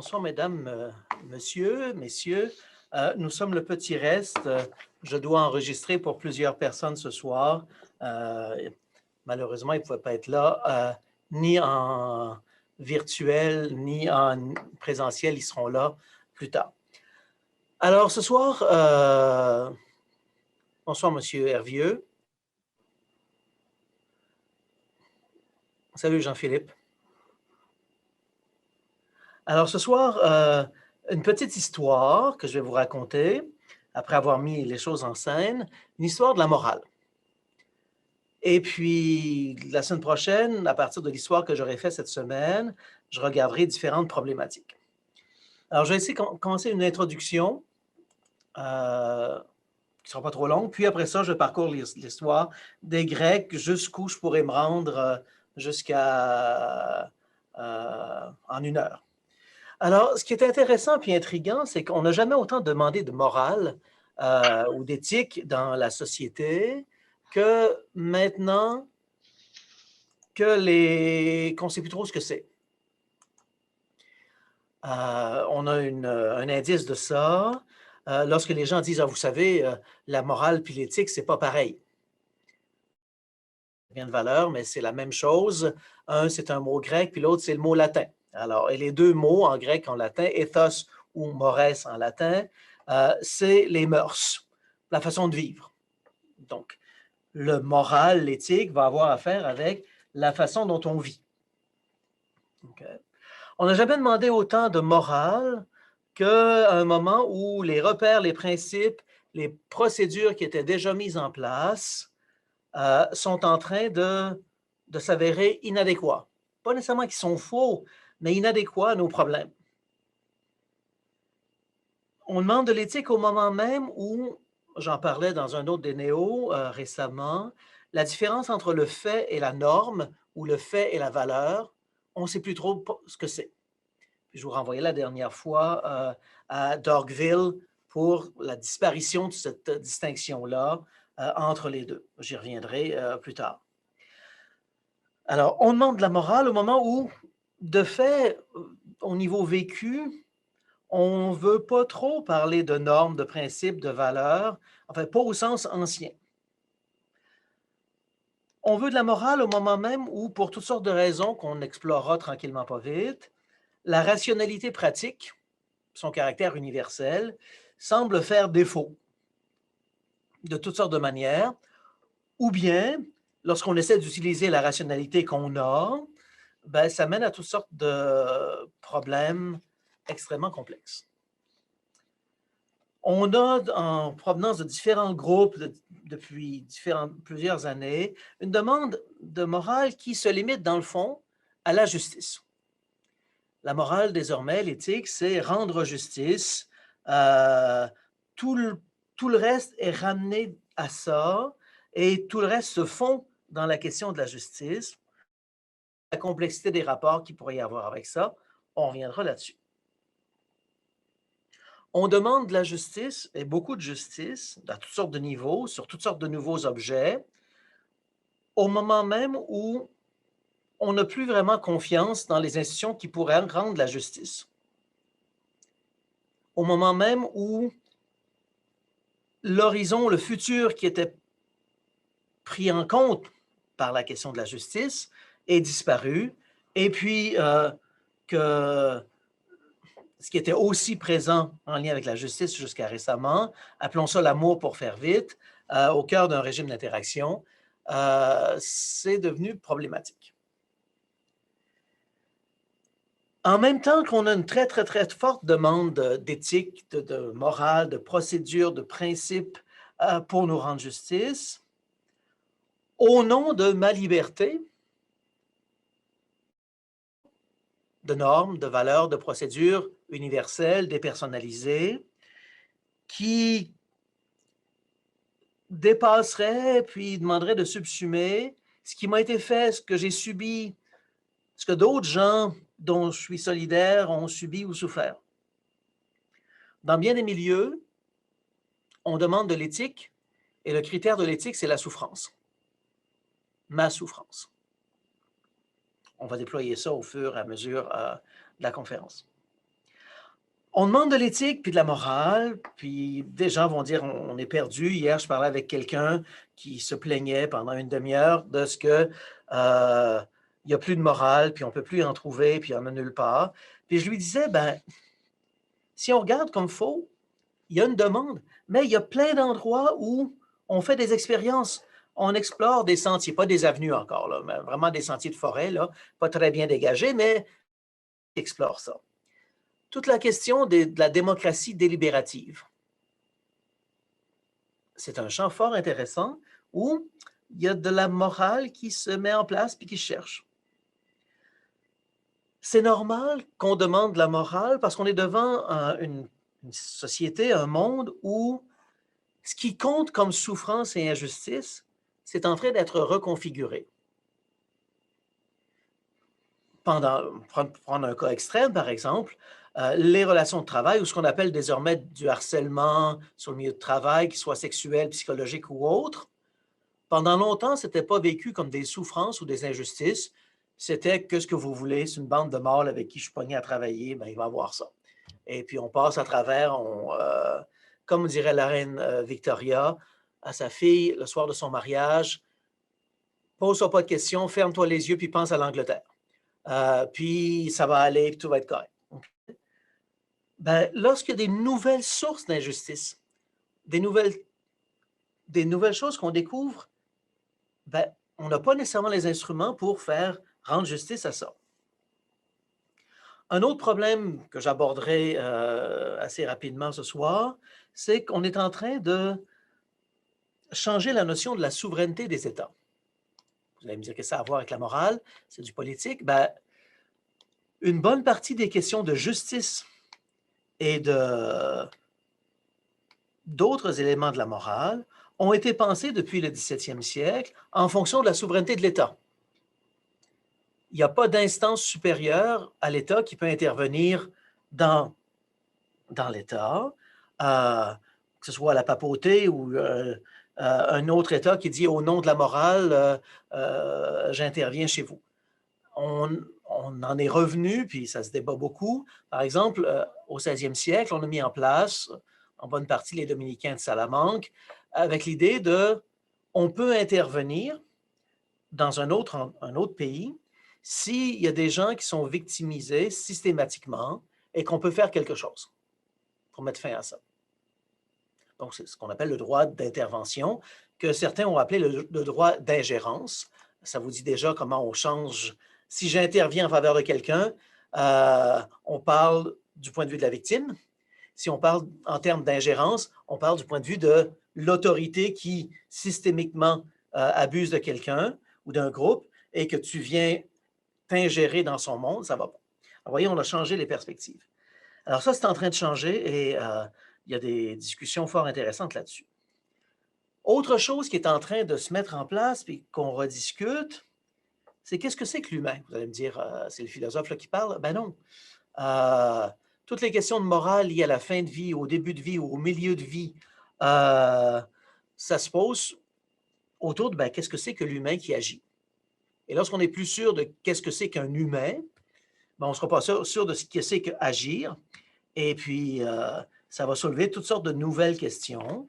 bonsoir, mesdames, messieurs. Nous sommes le petit reste. Je dois enregistrer pour plusieurs personnes ce soir. Malheureusement, ils ne pouvaient pas être là, ni en virtuel, ni en présentiel. Ils seront là plus tard. Alors, ce soir, bonsoir, monsieur Hervieux. Salut, Jean-Philippe. Alors, ce soir, une petite histoire que je vais vous raconter, après avoir mis les choses en scène, une histoire de la morale. Et puis, la semaine prochaine, à partir de l'histoire que j'aurai faite cette semaine, je regarderai différentes problématiques. Alors, je vais essayer de commencer une introduction qui ne sera pas trop longue, puis après ça, je parcours l'histoire des Grecs jusqu'où je pourrais me rendre jusqu'à en 1 heure. Alors, ce qui est intéressant et intriguant, c'est qu'on n'a jamais autant demandé de morale ou d'éthique dans la société que maintenant qu'on ne sait plus trop ce que c'est. On a un indice de ça. Lorsque les gens disent, ah, vous savez, la morale puis l'éthique, c'est pas pareil. Bien de valeur, mais c'est la même chose. Un, c'est un mot grec, puis l'autre, c'est le mot latin. Alors, et les deux mots en grec, en latin, ethos ou mores en latin, c'est les mœurs, la façon de vivre. Donc, le moral, l'éthique va avoir à faire avec la façon dont on vit. Okay. On n'a jamais demandé autant de morale qu'à un moment où les repères, les principes, les procédures qui étaient déjà mises en place sont en train de s'avérer inadéquats. Pas nécessairement qu'ils sont faux, mais inadéquats à nos problèmes. On demande de l'éthique au moment même où, j'en parlais dans un autre des néos récemment, la différence entre le fait et la norme, ou le fait et la valeur, on ne sait plus trop ce que c'est. Je vous renvoyais la dernière fois à Dogville pour la disparition de cette distinction-là entre les deux. J'y reviendrai plus tard. Alors, on demande de la morale au moment où, de fait, au niveau vécu, on ne veut pas trop parler de normes, de principes, de valeurs, enfin, pas au sens ancien. On veut de la morale au moment même où, pour toutes sortes de raisons qu'on explorera tranquillement pas vite, la rationalité pratique, son caractère universel, semble faire défaut de toutes sortes de manières, ou bien, lorsqu'on essaie d'utiliser la rationalité qu'on a, ben, ça mène à toutes sortes de problèmes extrêmement complexes. On a, en provenance de différents groupes depuis plusieurs années, une demande de morale qui se limite, dans le fond, à la justice. La morale, désormais, l'éthique, c'est rendre justice. Tout le reste est ramené à ça et tout le reste se fond dans la question de la justice. La complexité des rapports qu'il pourrait y avoir avec ça, on reviendra là-dessus. On demande de la justice, et beaucoup de justice, à toutes sortes de niveaux, sur toutes sortes de nouveaux objets, au moment même où on n'a plus vraiment confiance dans les institutions qui pourraient rendre la justice. Au moment même où l'horizon, le futur qui était pris en compte par la question de la justice est disparu, et puis que ce qui était aussi présent en lien avec la justice jusqu'à récemment, appelons ça l'amour pour faire vite, au cœur d'un régime d'interaction, c'est devenu problématique. En même temps qu'on a une très, très, très forte demande d'éthique, de morale, de procédure, de principe pour nous rendre justice, au nom de ma liberté, de normes, de valeurs, de procédures universelles, dépersonnalisées, qui dépasserait puis demanderait de subsumer ce qui m'a été fait, ce que j'ai subi, ce que d'autres gens dont je suis solidaire ont subi ou souffert. Dans bien des milieux, on demande de l'éthique et le critère de l'éthique, c'est la souffrance. Ma souffrance. On va déployer ça au fur et à mesure de la conférence. On demande de l'éthique puis de la morale, puis des gens vont dire on est perdu. Hier, je parlais avec quelqu'un qui se plaignait pendant une demi-heure de ce que il n'y a plus de morale, puis on ne peut plus en trouver, puis il n'y en a nulle part. Puis je lui disais, ben, si on regarde comme faux, il y a une demande, mais il y a plein d'endroits où on fait des expériences. On explore des sentiers, pas des avenues encore, là, mais vraiment des sentiers de forêt, là, pas très bien dégagés, mais on explore ça. Toute la question de la démocratie délibérative. C'est un champ fort intéressant où il y a de la morale qui se met en place puis qui se cherche. C'est normal qu'on demande de la morale parce qu'on est devant une société, un monde où ce qui compte comme souffrance et injustice, c'est en train d'être reconfiguré. Prendre un cas extrême, par exemple, les relations de travail ou ce qu'on appelle désormais du harcèlement sur le milieu de travail, qu'il soit sexuel, psychologique ou autre, pendant longtemps, ce n'était pas vécu comme des souffrances ou des injustices. C'était que ce que vous voulez, c'est une bande de mâles avec qui je suis pogné à travailler, ben, il va avoir ça. Et puis on passe à travers, comme dirait la reine Victoria à sa fille le soir de son mariage, pose-toi pas de questions, ferme-toi les yeux, puis pense à l'Angleterre. Puis ça va aller, puis tout va être correct. Ben, lorsqu'il y a des nouvelles sources d'injustice, des nouvelles choses qu'on découvre, ben, on n'a pas nécessairement les instruments pour rendre justice à ça. Un autre problème que j'aborderai assez rapidement ce soir, c'est qu'on est en train de changer la notion de la souveraineté des États. Vous allez me dire que ça a à voir avec la morale, c'est du politique. Ben, une bonne partie des questions de justice et d'autres éléments de la morale ont été pensés depuis le 17e siècle en fonction de la souveraineté de l'État. Il n'y a pas d'instance supérieure à l'État qui peut intervenir dans l'État, que ce soit la papauté ou un autre État qui dit au nom de la morale, j'interviens chez vous. On en est revenu, puis ça se débat beaucoup. Par exemple, au 16e siècle, on a mis en place, en bonne partie, les dominicains de Salamanque, avec l'idée on peut intervenir dans un autre pays s'il y a des gens qui sont victimisés systématiquement et qu'on peut faire quelque chose pour mettre fin à ça. Donc, c'est ce qu'on appelle le droit d'intervention, que certains ont appelé le droit d'ingérence. Ça vous dit déjà comment on change. Si j'interviens en faveur de quelqu'un, on parle du point de vue de la victime. Si on parle en termes d'ingérence, on parle du point de vue de l'autorité qui systémiquement abuse de quelqu'un ou d'un groupe et que tu viens t'ingérer dans son monde, ça ne va pas. Alors, voyez, on a changé les perspectives. Alors ça, c'est en train de changer et il y a des discussions fort intéressantes là-dessus. Autre chose qui est en train de se mettre en place et qu'on rediscute, c'est qu'est-ce que c'est que l'humain? Vous allez me dire, c'est le philosophe là, qui parle? Ben non. Toutes les questions de morale liées à la fin de vie, au début de vie ou au milieu de vie, ça se pose autour de qu'est-ce que c'est que l'humain qui agit? Et lorsqu'on est plus sûr de qu'est-ce que c'est qu'un humain, on ne sera pas sûr de ce que c'est qu'agir. Et puis, ça va soulever toutes sortes de nouvelles questions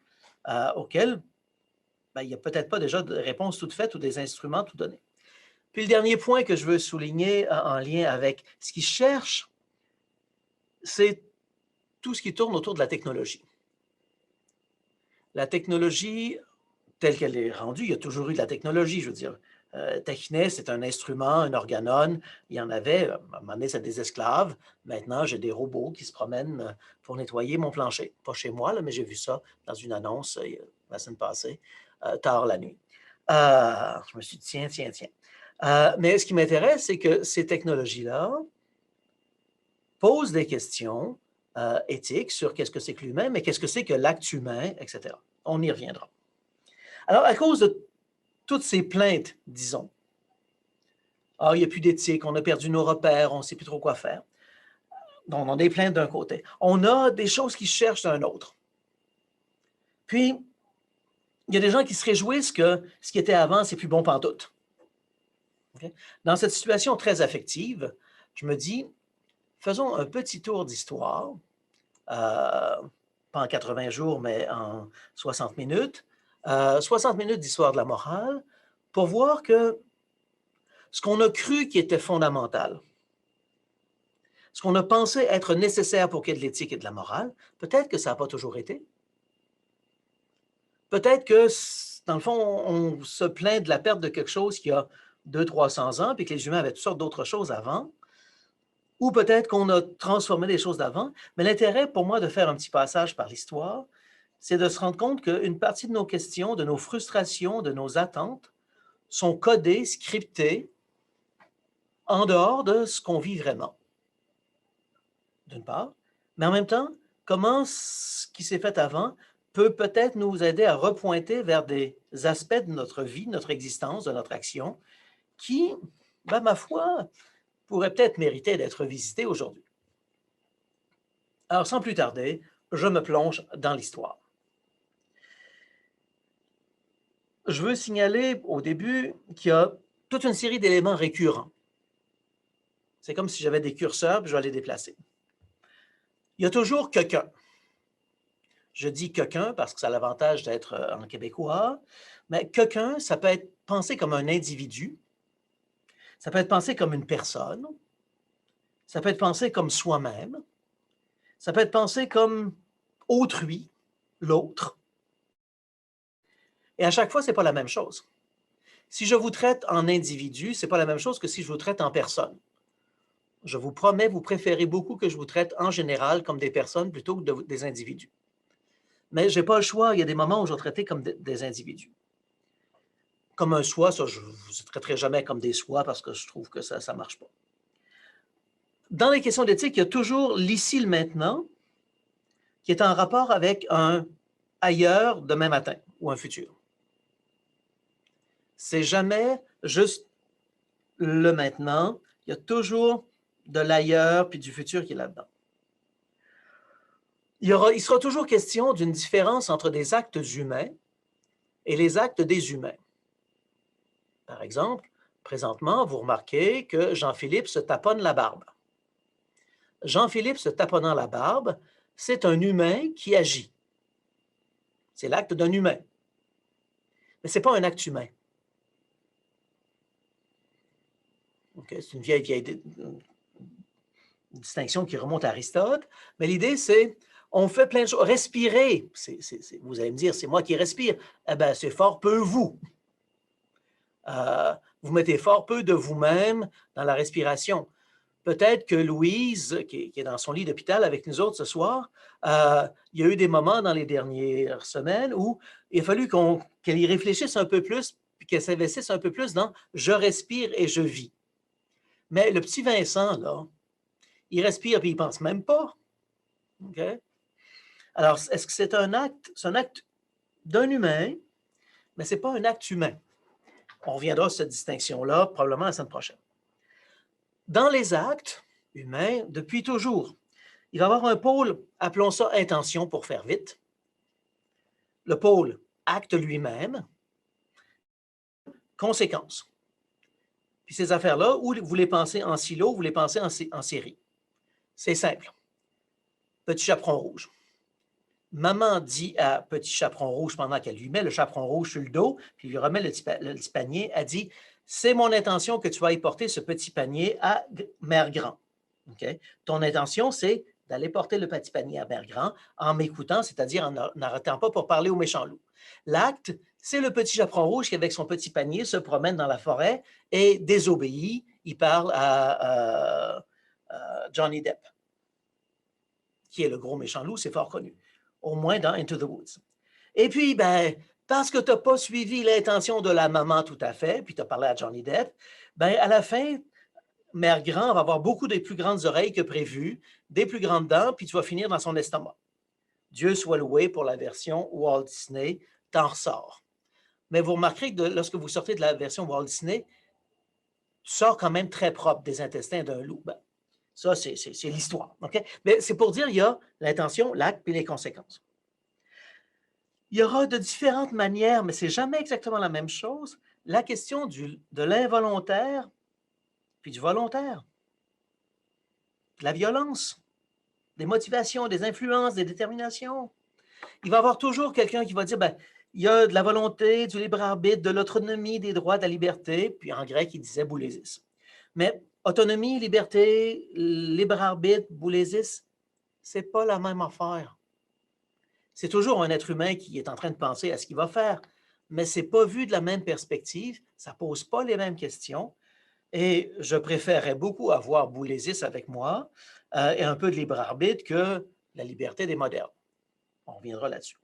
auxquelles il n'y a peut-être pas déjà de réponses toutes faites ou des instruments tout donnés. Puis le dernier point que je veux souligner en lien avec ce qui cherche, c'est tout ce qui tourne autour de la technologie. La technologie, telle qu'elle est rendue, il y a toujours eu de la technologie, je veux dire. Technet, c'est un instrument, un organon. Il y en avait, à un moment donné, c'est des esclaves. Maintenant, j'ai des robots qui se promènent pour nettoyer mon plancher. Pas chez moi, là, mais j'ai vu ça dans une annonce la semaine passée, tard la nuit. Je me suis dit, tiens. Mais ce qui m'intéresse, c'est que ces technologies-là posent des questions éthiques sur qu'est-ce que c'est que l'humain, mais qu'est-ce que c'est que l'acte humain, etc. On y reviendra. Alors, à cause de toutes ces plaintes, disons, il n'y a plus d'éthique, on a perdu nos repères, on ne sait plus trop quoi faire. Donc, on a des plaintes d'un côté. On a des choses qui cherchent d'un autre. Puis, il y a des gens qui se réjouissent que ce qui était avant, c'est plus bon pantoute. Okay? Dans cette situation très affective, je me dis, faisons un petit tour d'histoire pas en 80 jours, mais en 60 minutes. 60 minutes d'histoire de la morale pour voir que ce qu'on a cru qui était fondamental, ce qu'on a pensé être nécessaire pour qu'il y ait de l'éthique et de la morale, peut-être que ça n'a pas toujours été. Peut-être que, dans le fond, on se plaint de la perte de quelque chose qui a 200-300 ans, puis que les humains avaient toutes sortes d'autres choses avant, ou peut-être qu'on a transformé les choses d'avant. Mais l'intérêt pour moi de faire un petit passage par l'histoire, c'est de se rendre compte qu'une partie de nos questions, de nos frustrations, de nos attentes, sont codées, scriptées, en dehors de ce qu'on vit vraiment, d'une part. Mais en même temps, comment ce qui s'est fait avant peut peut-être nous aider à repointer vers des aspects de notre vie, de notre existence, de notre action, qui, ben, ma foi, pourraient peut-être mériter d'être visités aujourd'hui. Alors, sans plus tarder, je me plonge dans l'histoire. Je veux signaler au début qu'il y a toute une série d'éléments récurrents. C'est comme si j'avais des curseurs, puis je vais les déplacer. Il y a toujours quelqu'un. Je dis quelqu'un parce que ça a l'avantage d'être en québécois, mais quelqu'un, ça peut être pensé comme un individu, ça peut être pensé comme une personne, ça peut être pensé comme soi-même, ça peut être pensé comme autrui, l'autre. Et à chaque fois, ce n'est pas la même chose. Si je vous traite en individu, ce n'est pas la même chose que si je vous traite en personne. Je vous promets, vous préférez beaucoup que je vous traite en général comme des personnes plutôt que des individus. Mais je n'ai pas le choix, il y a des moments où je vais traiter comme des individus. Comme un soi, ça, je ne vous traiterai jamais comme des soi parce que je trouve que ça ne marche pas. Dans les questions d'éthique, il y a toujours l'ici, le maintenant, qui est en rapport avec un ailleurs demain matin ou un futur. C'est jamais juste le maintenant, il y a toujours de l'ailleurs puis du futur qui est là-dedans. Il sera toujours question d'une différence entre des actes humains et les actes des humains. Par exemple, présentement, vous remarquez que Jean-Philippe se taponne la barbe. Jean-Philippe se taponnant la barbe, c'est un humain qui agit. C'est l'acte d'un humain. Mais ce n'est pas un acte humain. Okay? C'est une vieille distinction qui remonte à Aristote, mais l'idée, c'est on fait plein de choses. Respirer, vous allez me dire, c'est moi qui respire. Eh bien, c'est fort peu vous. Vous mettez fort peu de vous-même dans la respiration. Peut-être que Louise, qui est dans son lit d'hôpital avec nous autres ce soir, il y a eu des moments dans les dernières semaines où il a fallu qu'elle y réfléchisse un peu plus, puis qu'elle s'investisse un peu plus dans « je respire et je vis ». Mais le petit Vincent, là, il respire puis il ne pense même pas. Okay? Alors, est-ce que c'est un acte? C'est un acte d'un humain, mais ce n'est pas un acte humain. On reviendra sur cette distinction-là probablement la semaine prochaine. Dans les actes humains, depuis toujours, il va y avoir un pôle, appelons ça intention pour faire vite. Le pôle acte lui-même, conséquence. Puis ces affaires-là, ou vous les pensez en silo, vous les pensez en série. C'est simple. Petit chaperon rouge. Maman dit à Petit chaperon rouge pendant qu'elle lui met le chaperon rouge sur le dos, puis lui remet le petit panier, elle dit « C'est mon intention que tu ailles porter ce petit panier à Mère Grand. Okay? Ton intention, c'est d'aller porter le petit panier à Mère Grand en m'écoutant, c'est-à-dire en n'arrêtant pas pour parler au méchant loup. L'acte, c'est le petit chaperon rouge qui, avec son petit panier, se promène dans la forêt et désobéit. Il parle à Johnny Depp, qui est le gros méchant loup, c'est fort connu, au moins dans Into the Woods. Et puis, ben, parce que tu n'as pas suivi l'intention de la maman tout à fait, puis tu as parlé à Johnny Depp, ben, à la fin, Mère Grand va avoir beaucoup des plus grandes oreilles que prévu, des plus grandes dents, puis tu vas finir dans son estomac. Dieu soit loué pour la version Walt Disney, t'en ressors. Mais vous remarquerez que lorsque vous sortez de la version Walt Disney, tu sors quand même très propre des intestins d'un loup. Ben, ça, c'est l'histoire. Okay? Mais c'est pour dire, il y a l'intention, l'acte, puis les conséquences. Il y aura de différentes manières, mais ce n'est jamais exactement la même chose, la question de l'involontaire puis du volontaire. La violence. des motivations, des influences, des déterminations. Il va y avoir toujours quelqu'un qui va dire, ben, il y a de la volonté, du libre arbitre, de l'autonomie, des droits, de la liberté, puis en grec, il disait boulésis. Mais autonomie, liberté, libre arbitre, boulésis, c'est pas la même affaire. C'est toujours un être humain qui est en train de penser à ce qu'il va faire, mais c'est pas vu de la même perspective, ça pose pas les mêmes questions, et je préférerais beaucoup avoir boulésis avec moi et un peu de libre arbitre que la liberté des modernes. On reviendra là-dessus.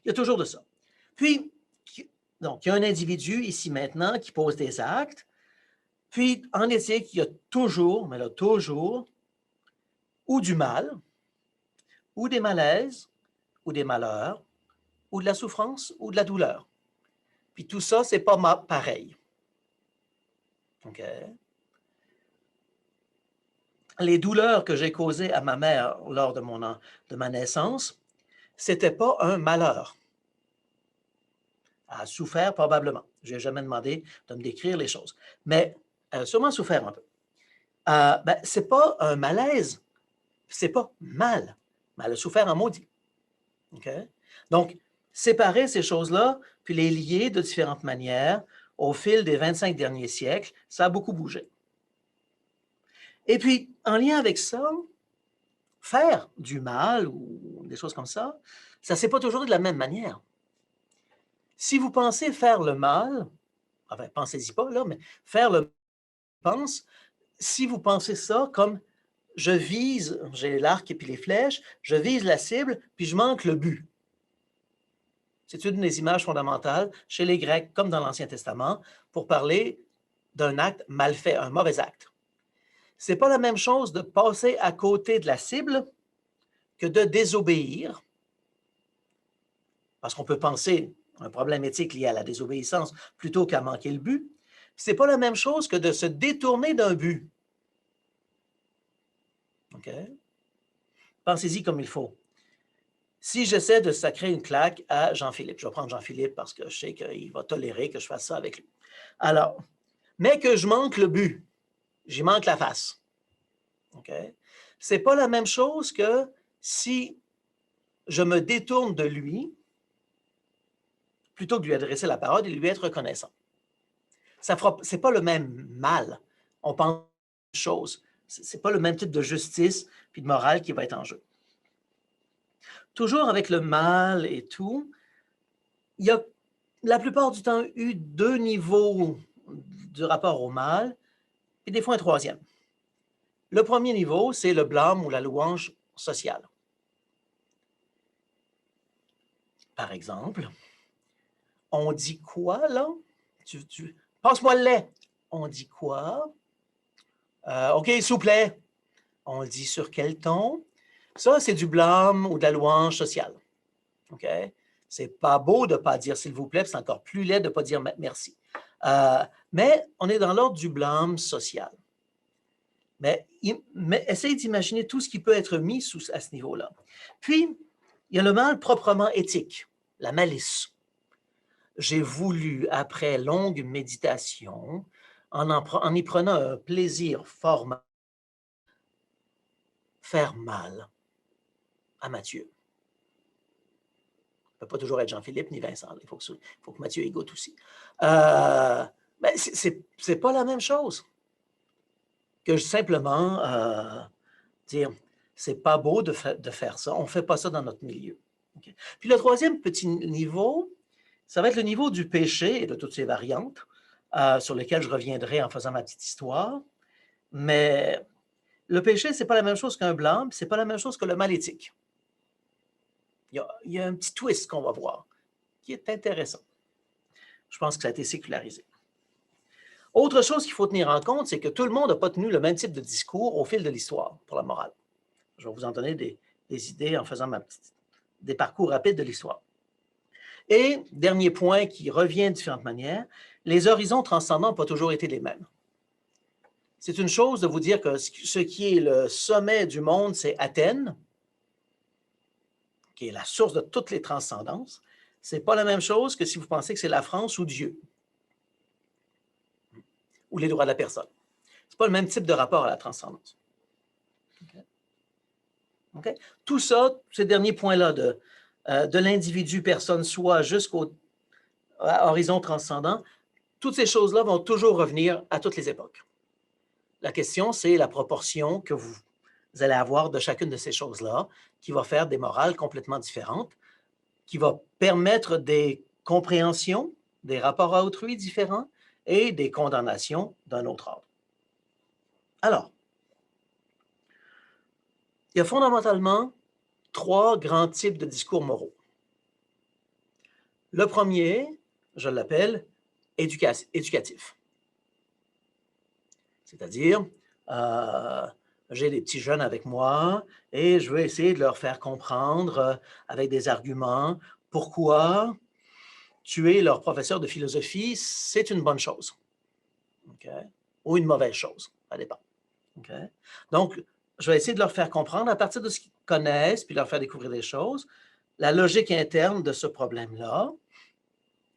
Il y a toujours de ça. Puis, donc, il y a un individu ici maintenant qui pose des actes. Puis, en éthique, il y a toujours, mais là, toujours, ou du mal, ou des malaises, ou des malheurs, ou de la souffrance, ou de la douleur. Puis tout ça, c'est pas pareil. OK? Les douleurs que j'ai causées à ma mère lors de ma naissance, c'était pas un malheur. Elle a souffert probablement. Je n'ai jamais demandé de me décrire les choses. Mais elle a sûrement souffert un peu. Ben, ce n'est pas un malaise, c'est pas mal, mais elle a souffert en maudit. Okay? Donc, séparer ces choses-là, puis les lier de différentes manières, au fil des 25 derniers siècles, ça a beaucoup bougé. Et puis, en lien avec ça, faire du mal ou des choses comme ça, ça ne s'est pas toujours de la même manière. Si vous pensez faire le mal, enfin, pensez-y pas là, mais faire le pense, si vous pensez ça comme je vise, j'ai l'arc et puis les flèches, je vise la cible, puis je manque le but. C'est une des images fondamentales chez les Grecs, comme dans l'Ancien Testament, pour parler d'un acte mal fait, un mauvais acte. Ce n'est pas la même chose de passer à côté de la cible que de désobéir, parce qu'on peut penser un problème éthique lié à la désobéissance plutôt qu'à manquer le but. Ce n'est pas la même chose que de se détourner d'un but. OK? Pensez-y comme il faut. Si j'essaie de sacrer une claque à Jean-Philippe, je vais prendre Jean-Philippe parce que je sais qu'il va tolérer que je fasse ça avec lui. Alors, mais que je manque le but, j'y manque la face. OK? Ce n'est pas la même chose que si je me détourne de lui, plutôt que de lui adresser la parole et lui être reconnaissant. Ce n'est pas le même mal. On pense à la même chose. Ce n'est pas le même type de justice puis de morale qui va être en jeu. Toujours avec le mal et tout, il y a la plupart du temps eu deux niveaux du rapport au mal, et des fois un troisième. Le premier niveau, c'est le blâme ou la louange sociale. Par exemple, on dit quoi là? Passe-moi le lait. On dit quoi? OK, s'il vous plaît. On le dit sur quel ton? Ça, c'est du blâme ou de la louange sociale. OK? C'est pas beau de ne pas dire s'il vous plaît, c'est encore plus laid de ne pas dire merci. Mais on est dans l'ordre du blâme social. Mais essayez d'imaginer tout ce qui peut être mis à ce niveau-là. Puis, il y a le mal proprement éthique, la malice. J'ai voulu, après longue méditation, en y prenant un plaisir fort, faire mal à Mathieu. Il ne peut pas toujours être Jean-Philippe ni Vincent. Il faut que Mathieu y goûte aussi. Mais ce n'est pas la même chose que simplement dire c'est pas beau de faire ça. On ne fait pas ça dans notre milieu. Okay? Puis le troisième petit niveau, ça va être le niveau du péché et de toutes ses variantes, sur lesquelles je reviendrai en faisant ma petite histoire. Mais le péché, ce n'est pas la même chose qu'un blâme, ce n'est pas la même chose que le mal éthique. Il y a un petit twist qu'on va voir, qui est intéressant. Je pense que ça a été sécularisé. Autre chose qu'il faut tenir en compte, c'est que tout le monde n'a pas tenu le même type de discours au fil de l'histoire pour la morale. Je vais vous en donner des idées en faisant des parcours rapides de l'histoire. Et, dernier point qui revient de différentes manières, les horizons transcendants n'ont pas toujours été les mêmes. C'est une chose de vous dire que ce qui est le sommet du monde, c'est Athènes, qui est la source de toutes les transcendances. Ce n'est pas la même chose que si vous pensez que c'est la France ou Dieu, ou les droits de la personne. Ce n'est pas le même type de rapport à la transcendance. Okay. Okay? Tout ça, ces derniers points-là de l'individu, personne, soi, jusqu'au horizon transcendant, toutes ces choses-là vont toujours revenir à toutes les époques. La question, c'est la proportion que vous allez avoir de chacune de ces choses-là, qui va faire des morales complètement différentes, qui va permettre des compréhensions, des rapports à autrui différents et des condamnations d'un autre ordre. Alors, il y a fondamentalement 3 grands types de discours moraux. Le premier, je l'appelle éducatif. C'est-à-dire, j'ai des petits jeunes avec moi et je veux essayer de leur faire comprendre avec des arguments pourquoi tuer leur professeur de philosophie, c'est une bonne chose. Okay? Ou une mauvaise chose, ça dépend. Okay? Donc, je vais essayer de leur faire comprendre à partir de ce qu'ils connaissent, puis leur faire découvrir des choses, la logique interne de ce problème-là,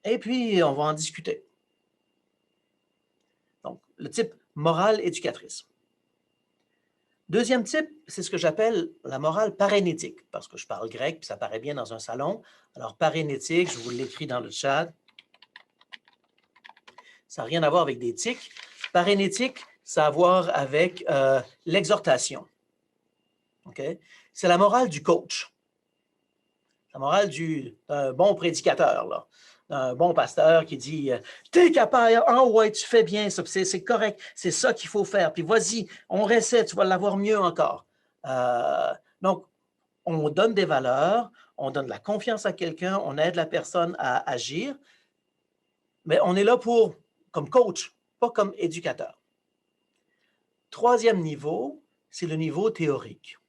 et puis on va en discuter. Donc, le type morale éducatrice. Deuxième type, c'est ce que j'appelle la morale parénétique, parce que je parle grec, puis ça paraît bien dans un salon. Alors, parénétique, je vous l'écris dans le chat. Ça n'a rien à voir avec d'éthique. Parénétique, ça a à voir avec l'exhortation. Okay? C'est la morale du coach. La morale d'un bon prédicateur, là. Un bon pasteur qui dit « T'es capable, ah ouais, tu fais bien ça, c'est correct, c'est ça qu'il faut faire, puis vas-y, on réessaie, tu vas l'avoir mieux encore. » Donc, on donne des valeurs, on donne de la confiance à quelqu'un, on aide la personne à agir, mais on est là comme coach, pas comme éducateur. Troisième niveau, c'est le niveau théorique.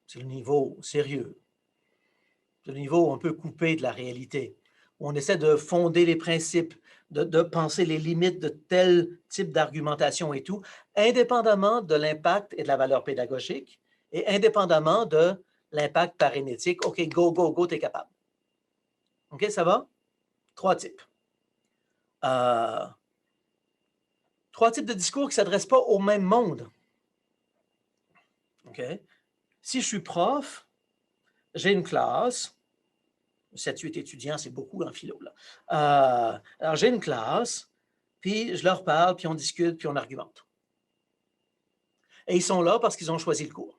C'est le niveau sérieux. C'est le niveau un peu coupé de la réalité, où on essaie de fonder les principes, de penser les limites de tel type d'argumentation et tout, indépendamment de l'impact et de la valeur pédagogique, et indépendamment de l'impact parénétique. OK, go, go, go, t'es capable. OK, ça va? 3 types. 3 types de discours qui ne s'adressent pas au même monde. OK? Si je suis prof, j'ai une classe, 7-8 étudiants, c'est beaucoup en philo, là. Alors, j'ai une classe, puis je leur parle, puis on discute, puis on argumente. Et ils sont là parce qu'ils ont choisi le cours.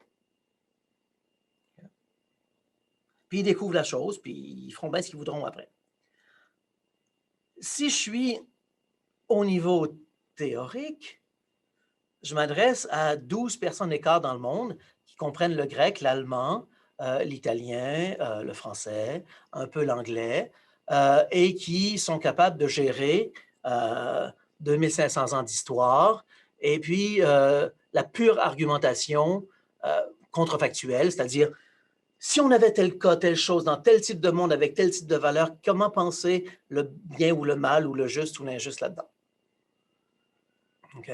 Puis ils découvrent la chose, puis ils feront bien ce qu'ils voudront après. Si je suis au niveau théorique, je m'adresse à 12 personnes écart dans le monde qui comprennent le grec, l'allemand, l'italien, le français, un peu l'anglais, et qui sont capables de gérer 2500 ans d'histoire, et puis la pure argumentation contrefactuelle, c'est-à-dire si on avait tel cas, telle chose, dans tel type de monde, avec tel type de valeur, comment penser le bien ou le mal, ou le juste ou l'injuste là-dedans? OK?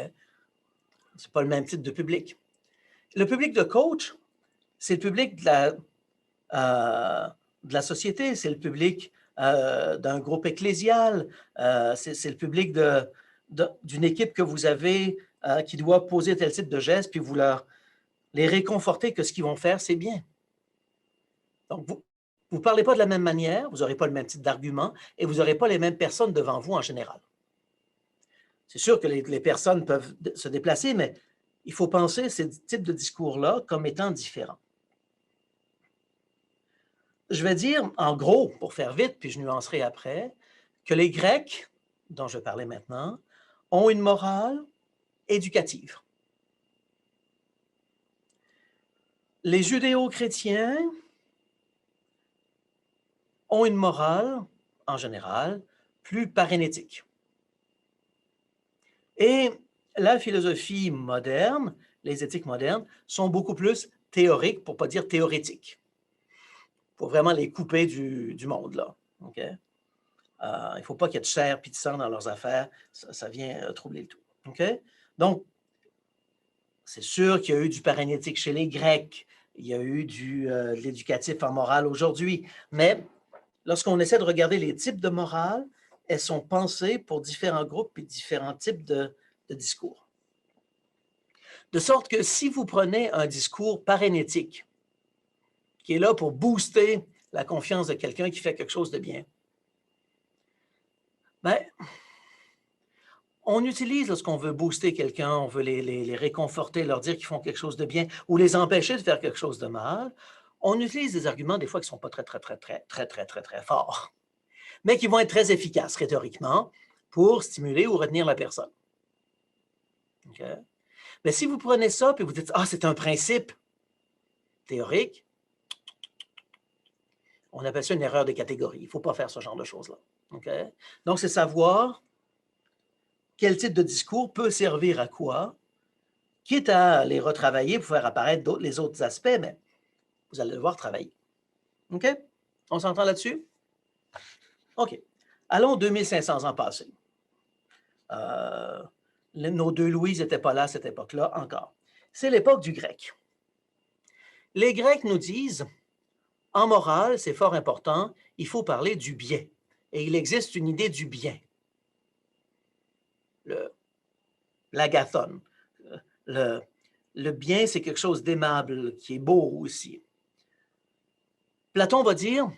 Ce n'est pas le même type de public. Le public de coach, c'est le public de la société, c'est le public d'un groupe ecclésial, c'est le public d'une équipe que vous avez qui doit poser tel type de geste, puis vous les réconforter que ce qu'ils vont faire, c'est bien. Donc, vous ne parlez pas de la même manière, vous n'aurez pas le même type d'argument, et vous n'aurez pas les mêmes personnes devant vous en général. C'est sûr que les personnes peuvent se déplacer, mais il faut penser ces types de discours-là comme étant différents. Je vais dire, en gros, pour faire vite, puis je nuancerai après, que les Grecs, dont je parlais maintenant, ont une morale éducative. Les judéo-chrétiens ont une morale, en général, plus parénétique. Et la philosophie moderne, les éthiques modernes, sont beaucoup plus théoriques, pour ne pas dire théorétiques. Il faut vraiment les couper du monde, là. Okay? Il ne faut pas qu'il y ait de chair et de sang dans leurs affaires. Ça vient troubler le tout. Okay? Donc, c'est sûr qu'il y a eu du parénétique chez les Grecs. Il y a eu de l'éducatif en morale aujourd'hui. Mais lorsqu'on essaie de regarder les types de morale, elles sont pensées pour différents groupes et différents types de discours. De sorte que si vous prenez un discours paranétique, qui est là pour booster la confiance de quelqu'un qui fait quelque chose de bien, ben, on utilise lorsqu'on veut booster quelqu'un, on veut les réconforter, leur dire qu'ils font quelque chose de bien ou les empêcher de faire quelque chose de mal. On utilise des arguments des fois qui ne sont pas très forts, mais qui vont être très efficaces rhétoriquement pour stimuler ou retenir la personne. Okay? Mais si vous prenez ça et vous dites « Ah, c'est un principe théorique », on appelle ça une erreur de catégorie. Il ne faut pas faire ce genre de choses-là. Okay? Donc, c'est savoir quel type de discours peut servir à quoi, quitte à les retravailler pour faire apparaître les autres aspects, mais vous allez devoir travailler. OK? On s'entend là-dessus? OK. Allons 2500 ans passés. Nos deux Louis n'étaient pas là à cette époque-là encore. C'est l'époque du grec. Les Grecs nous disent, en morale, c'est fort important, il faut parler du bien. Et il existe une idée du bien. L'agathon. Le bien, c'est quelque chose d'aimable, qui est beau aussi. Platon va dire,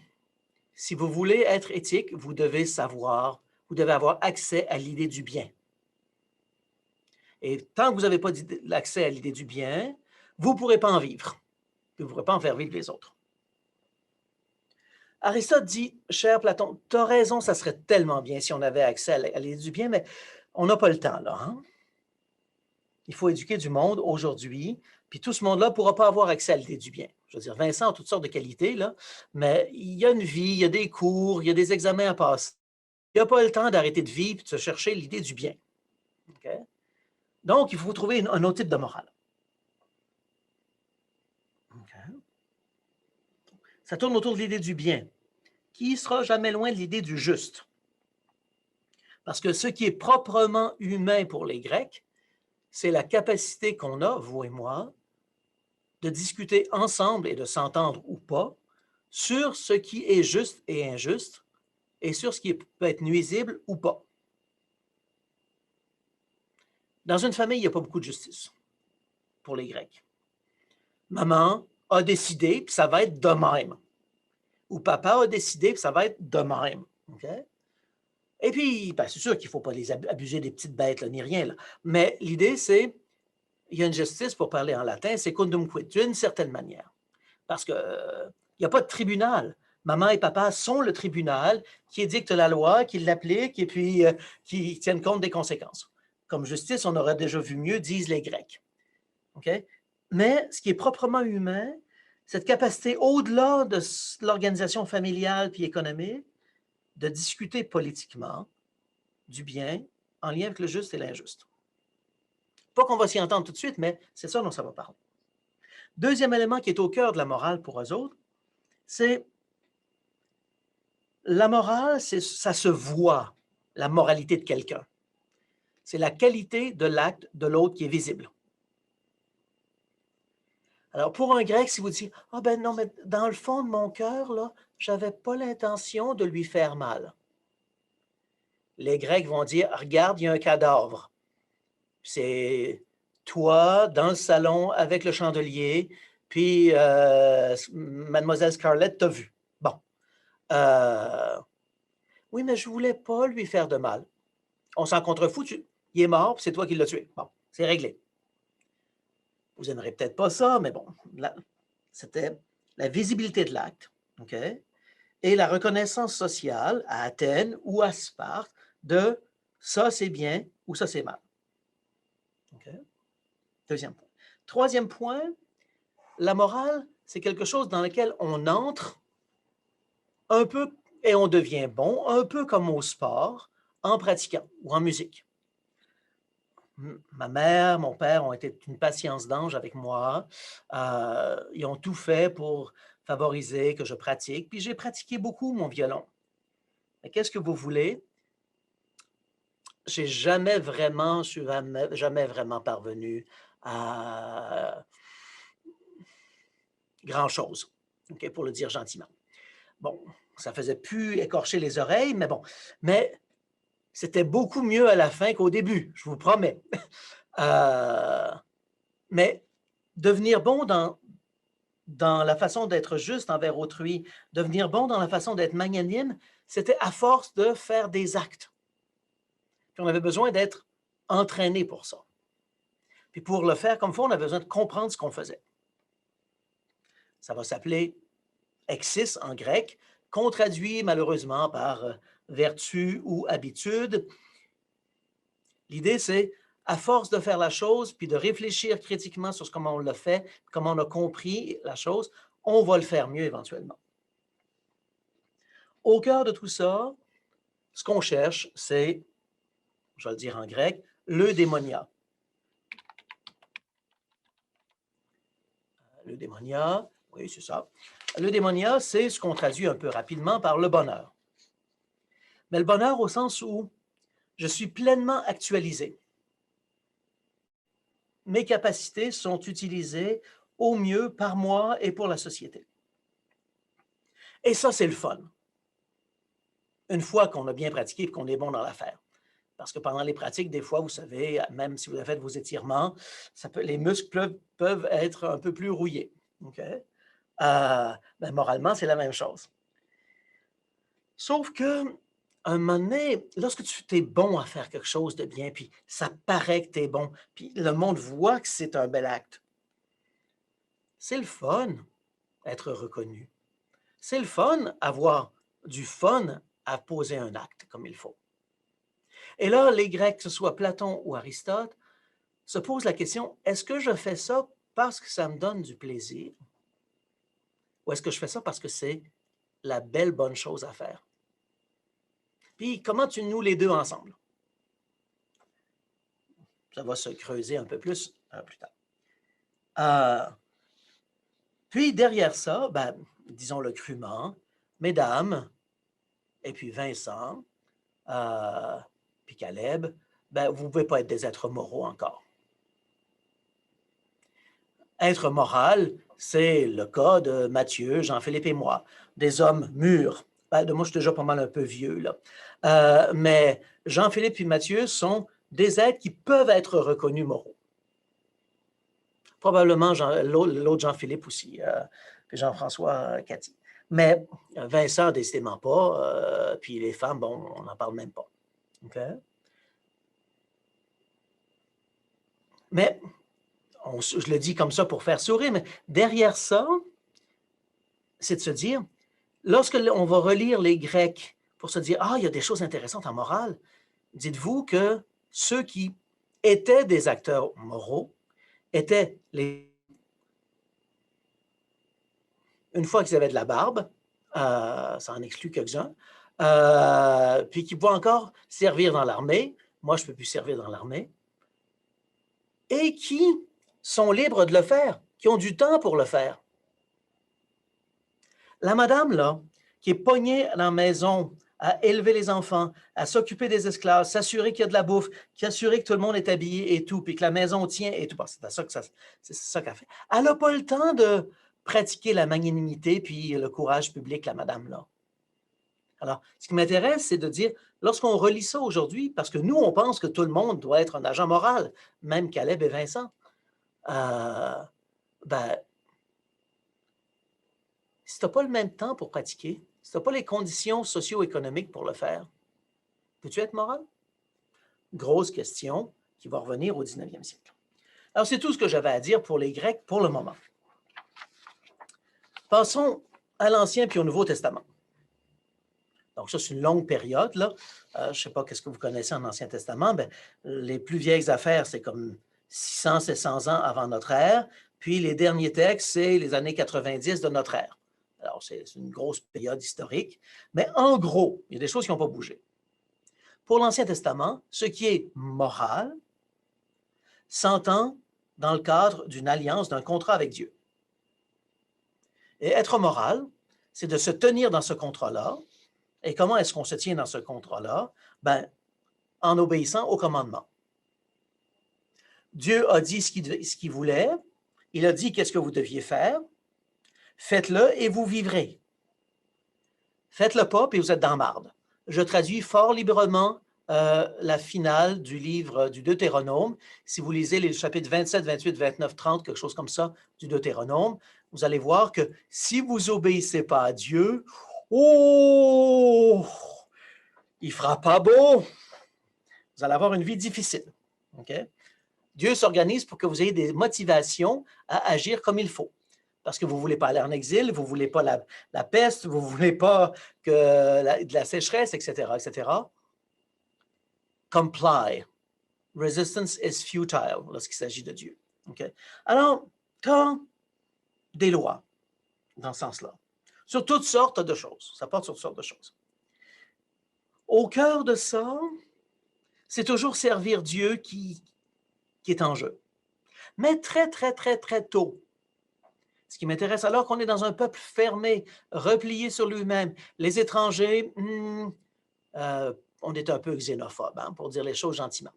si vous voulez être éthique, vous devez savoir, vous devez avoir accès à l'idée du bien. Et tant que vous n'avez pas l'accès à l'idée du bien, vous ne pourrez pas en vivre. Vous ne pourrez pas en faire vivre les autres. Aristote dit, cher Platon, tu as raison, ça serait tellement bien si on avait accès à l'idée du bien, mais on n'a pas le temps, là. Hein? Il faut éduquer du monde aujourd'hui, puis tout ce monde-là ne pourra pas avoir accès à l'idée du bien. Je veux dire, Vincent a toutes sortes de qualités, là, mais il y a une vie, il y a des cours, il y a des examens à passer. Il n'y a pas le temps d'arrêter de vivre et de se chercher l'idée du bien. Okay? Donc, il faut trouver un autre type de morale. Okay. Ça tourne autour de l'idée du bien, qui ne sera jamais loin de l'idée du juste. Parce que ce qui est proprement humain pour les Grecs, c'est la capacité qu'on a, vous et moi, de discuter ensemble et de s'entendre ou pas sur ce qui est juste et injuste et sur ce qui peut être nuisible ou pas. Dans une famille, il n'y a pas beaucoup de justice pour les Grecs. Maman a décidé, puis ça va être de même. Ou papa a décidé, puis ça va être de même. Okay? Et puis, ben, c'est sûr qu'il ne faut pas les abuser des petites bêtes, là, ni rien. Là. Mais l'idée, c'est, il y a une justice, pour parler en latin, c'est quondam quid, d'une certaine manière. Parce qu'il n'y a pas de tribunal. Maman et papa sont le tribunal qui édicte la loi, qui l'applique et puis qui tiennent compte des conséquences. Comme justice, on aurait déjà vu mieux, disent les Grecs. Okay? Mais ce qui est proprement humain, cette capacité au-delà de l'organisation familiale puis économique, de discuter politiquement du bien en lien avec le juste et l'injuste. Pas qu'on va s'y entendre tout de suite, mais c'est ça dont ça va parler. Deuxième élément qui est au cœur de la morale pour eux autres, c'est la morale, ça se voit, la moralité de quelqu'un. C'est la qualité de l'acte de l'autre qui est visible. Alors, pour un grec, si vous dites « Ah ben non, mais dans le fond de mon cœur, là, j'avais pas l'intention de lui faire mal. » Les Grecs vont dire « Regarde, il y a un cadavre. C'est toi dans le salon avec le chandelier, puis Mademoiselle Scarlett t'a vu. Bon. Oui, mais je voulais pas lui faire de mal. On s'en contrefout, il est mort, puis c'est toi qui l'as tué. Bon, c'est réglé. Vous n'aimerez peut-être pas ça, mais bon, c'était la visibilité de l'acte, OK? Et la reconnaissance sociale à Athènes ou à Sparte de ça c'est bien ou ça c'est mal. OK? Deuxième point. Troisième point, la morale, c'est quelque chose dans lequel on entre un peu et on devient bon, un peu comme au sport, en pratiquant ou en musique. Ma mère, mon père ont été une patience d'ange avec moi. Ils ont tout fait pour favoriser que je pratique. Puis j'ai pratiqué beaucoup mon violon. Mais qu'est-ce que vous voulez? J'ai jamais vraiment, je suis jamais vraiment parvenu à grand-chose, okay, pour le dire gentiment. Bon, ça faisait plus écorcher les oreilles, mais bon. Mais c'était beaucoup mieux à la fin qu'au début, je vous promets. Mais devenir bon dans la façon d'être juste envers autrui, devenir bon dans la façon d'être magnanime, c'était à force de faire des actes. Puis on avait besoin d'être entraîné pour ça. Puis pour le faire comme il faut, on avait besoin de comprendre ce qu'on faisait. Ça va s'appeler exis en grec, qu'on traduit malheureusement par vertu ou habitude. L'idée, c'est à force de faire la chose, puis de réfléchir critiquement sur comment on l'a fait, comment on a compris la chose, on va le faire mieux éventuellement. Au cœur de tout ça, ce qu'on cherche, c'est, je vais le dire en grec, l'eudémonia. L'eudémonia, oui, c'est ça. L'eudémonia, c'est ce qu'on traduit un peu rapidement par le bonheur. Mais le bonheur au sens où je suis pleinement actualisé. Mes capacités sont utilisées au mieux par moi et pour la société. Et ça, c'est le fun. Une fois qu'on a bien pratiqué et qu'on est bon dans l'affaire. Parce que pendant les pratiques, des fois, vous savez, même si vous avez fait vos étirements, les muscles peuvent être un peu plus rouillés. Okay? Ben, moralement, c'est la même chose. Sauf que, un moment donné, lorsque tu es bon à faire quelque chose de bien, puis ça paraît que tu es bon, puis le monde voit que c'est un bel acte, c'est le fun être reconnu. C'est le fun avoir du fun à poser un acte comme il faut. Et là, les Grecs, que ce soit Platon ou Aristote, se posent la question, est-ce que je fais ça parce que ça me donne du plaisir? Ou est-ce que je fais ça parce que c'est la belle bonne chose à faire? Puis, comment tu noues les deux ensemble? Ça va se creuser un peu plus tard. Puis, derrière ça, ben, disons-le crûment, mesdames, et puis Vincent, puis Caleb, ben, vous ne pouvez pas être des êtres moraux encore. Être moral, c'est le cas de Mathieu, Jean-Philippe et moi, des hommes mûrs. Ben, moi, je suis déjà pas mal un peu vieux, là. Mais Jean-Philippe et Mathieu sont des êtres qui peuvent être reconnus moraux. Probablement l'autre Jean-Philippe aussi, puis Jean-François Cathy. Mais Vincent, décidément pas, puis les femmes, bon, on n'en parle même pas. Okay? Mais je le dis comme ça pour faire sourire, mais derrière ça, c'est de se dire, lorsque on va relire les Grecs pour se dire, ah, il y a des choses intéressantes en morale, dites-vous que ceux qui étaient des acteurs moraux étaient une fois qu'ils avaient de la barbe, ça en exclut quelques-uns, puis qui pouvaient encore servir dans l'armée, moi je ne peux plus servir dans l'armée, et qui sont libres de le faire, qui ont du temps pour le faire. La madame, là, qui est pognée dans la maison à élever les enfants, à s'occuper des esclaves, s'assurer qu'il y a de la bouffe, s'assurer que tout le monde est habillé et tout, puis que la maison tient et tout, c'est ça qu'elle fait. Elle n'a pas le temps de pratiquer la magnanimité puis le courage public, la madame, là. Alors, ce qui m'intéresse, c'est de dire, lorsqu'on relit ça aujourd'hui, parce que nous, on pense que tout le monde doit être un agent moral, même Caleb et Vincent, ben, si tu n'as pas le même temps pour pratiquer, si tu n'as pas les conditions socio-économiques pour le faire, peux-tu être moral? Grosse question qui va revenir au 19e siècle. Alors, c'est tout ce que j'avais à dire pour les Grecs pour le moment. Passons à l'Ancien puis au Nouveau Testament. Donc, ça, c'est une longue période, là. Je ne sais pas qu'est-ce que vous connaissez en Ancien Testament. Bien, les plus vieilles affaires, c'est comme 600, 700 ans avant notre ère. Puis, les derniers textes, c'est les années 90 de notre ère. Alors, c'est une grosse période historique. Mais en gros, il y a des choses qui n'ont pas bougé. Pour l'Ancien Testament, ce qui est moral s'entend dans le cadre d'une alliance, d'un contrat avec Dieu. Et être moral, c'est de se tenir dans ce contrat-là. Et comment est-ce qu'on se tient dans ce contrat-là? Ben, en obéissant au commandement. Dieu a dit ce qu'il voulait. Il a dit qu'est-ce que vous deviez faire. Faites-le et vous vivrez. Faites-le pas, puis vous êtes dans marde. Je traduis fort librement la finale du livre du Deutéronome. Si vous lisez les chapitres 27, 28, 29, 30, quelque chose comme ça, du Deutéronome, vous allez voir que si vous obéissez pas à Dieu, oh, il fera pas beau. Vous allez avoir une vie difficile. Okay? Dieu s'organise pour que vous ayez des motivations à agir comme il faut. Parce que vous ne voulez pas aller en exil, vous ne voulez pas la peste, vous ne voulez pas de la sécheresse, etc., etc. Comply. Resistance is futile lorsqu'il s'agit de Dieu. Okay? Alors, tu as des lois dans ce sens-là, sur toutes sortes de choses. Ça porte sur toutes sortes de choses. Au cœur de ça, c'est toujours servir Dieu qui est en jeu. Mais très, très, très, très tôt, ce qui m'intéresse, alors qu'on est dans un peuple fermé, replié sur lui-même, les étrangers, on est un peu xénophobe, hein, pour dire les choses gentiment.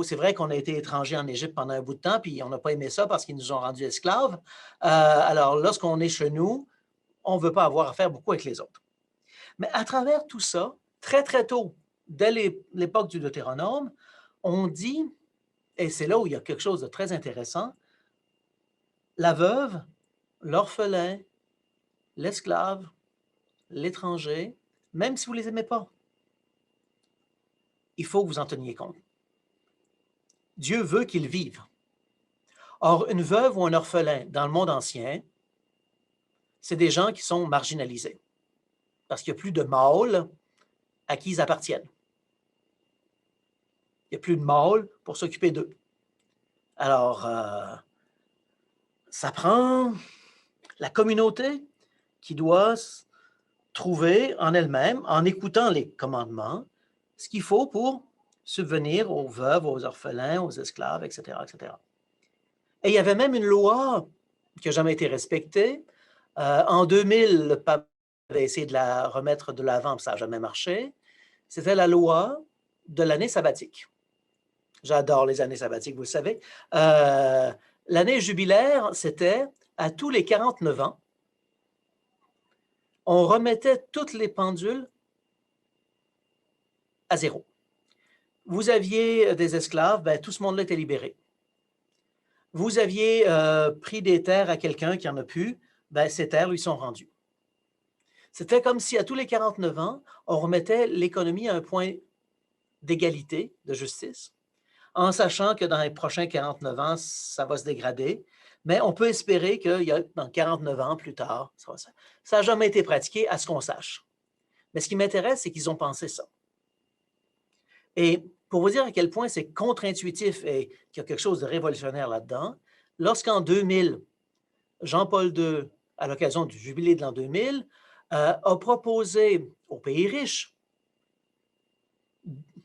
C'est vrai qu'on a été étrangers en Égypte pendant un bout de temps, puis on n'a pas aimé ça parce qu'ils nous ont rendus esclaves. Alors, lorsqu'on est chez nous, on ne veut pas avoir affaire beaucoup avec les autres. Mais à travers tout ça, très, très tôt, dès l'époque du Deutéronome, on dit, et c'est là où il y a quelque chose de très intéressant, la veuve, l'orphelin, l'esclave, l'étranger, même si vous ne les aimez pas, il faut que vous en teniez compte. Dieu veut qu'ils vivent. Or, une veuve ou un orphelin dans le monde ancien, c'est des gens qui sont marginalisés parce qu'il n'y a plus de mâles à qui ils appartiennent. Il n'y a plus de mâles pour s'occuper d'eux. Alors, ça prend la communauté qui doit trouver en elle-même, en écoutant les commandements, ce qu'il faut pour subvenir aux veuves, aux orphelins, aux esclaves, etc., etc. Et il y avait même une loi qui n'a jamais été respectée. En 2000, le pape avait essayé de la remettre de l'avant, mais ça n'a jamais marché. C'était la loi de l'année sabbatique. J'adore les années sabbatiques, vous le savez. L'année jubilaire, c'était à tous les 49 ans, on remettait toutes les pendules à zéro. Vous aviez des esclaves, ben, tout ce monde-là était libéré. Vous aviez pris des terres à quelqu'un qui en a plus, ben, ces terres lui sont rendues. C'était comme si à tous les 49 ans, on remettait l'économie à un point d'égalité, de justice, en sachant que dans les prochains 49 ans, ça va se dégrader. Mais on peut espérer que dans 49 ans plus tard, ça n'a jamais été pratiqué à ce qu'on sache. Mais ce qui m'intéresse, c'est qu'ils ont pensé ça. Et pour vous dire à quel point c'est contre-intuitif et qu'il y a quelque chose de révolutionnaire là-dedans, lorsqu'en 2000, Jean-Paul II, à l'occasion du jubilé de l'an 2000, a proposé aux pays riches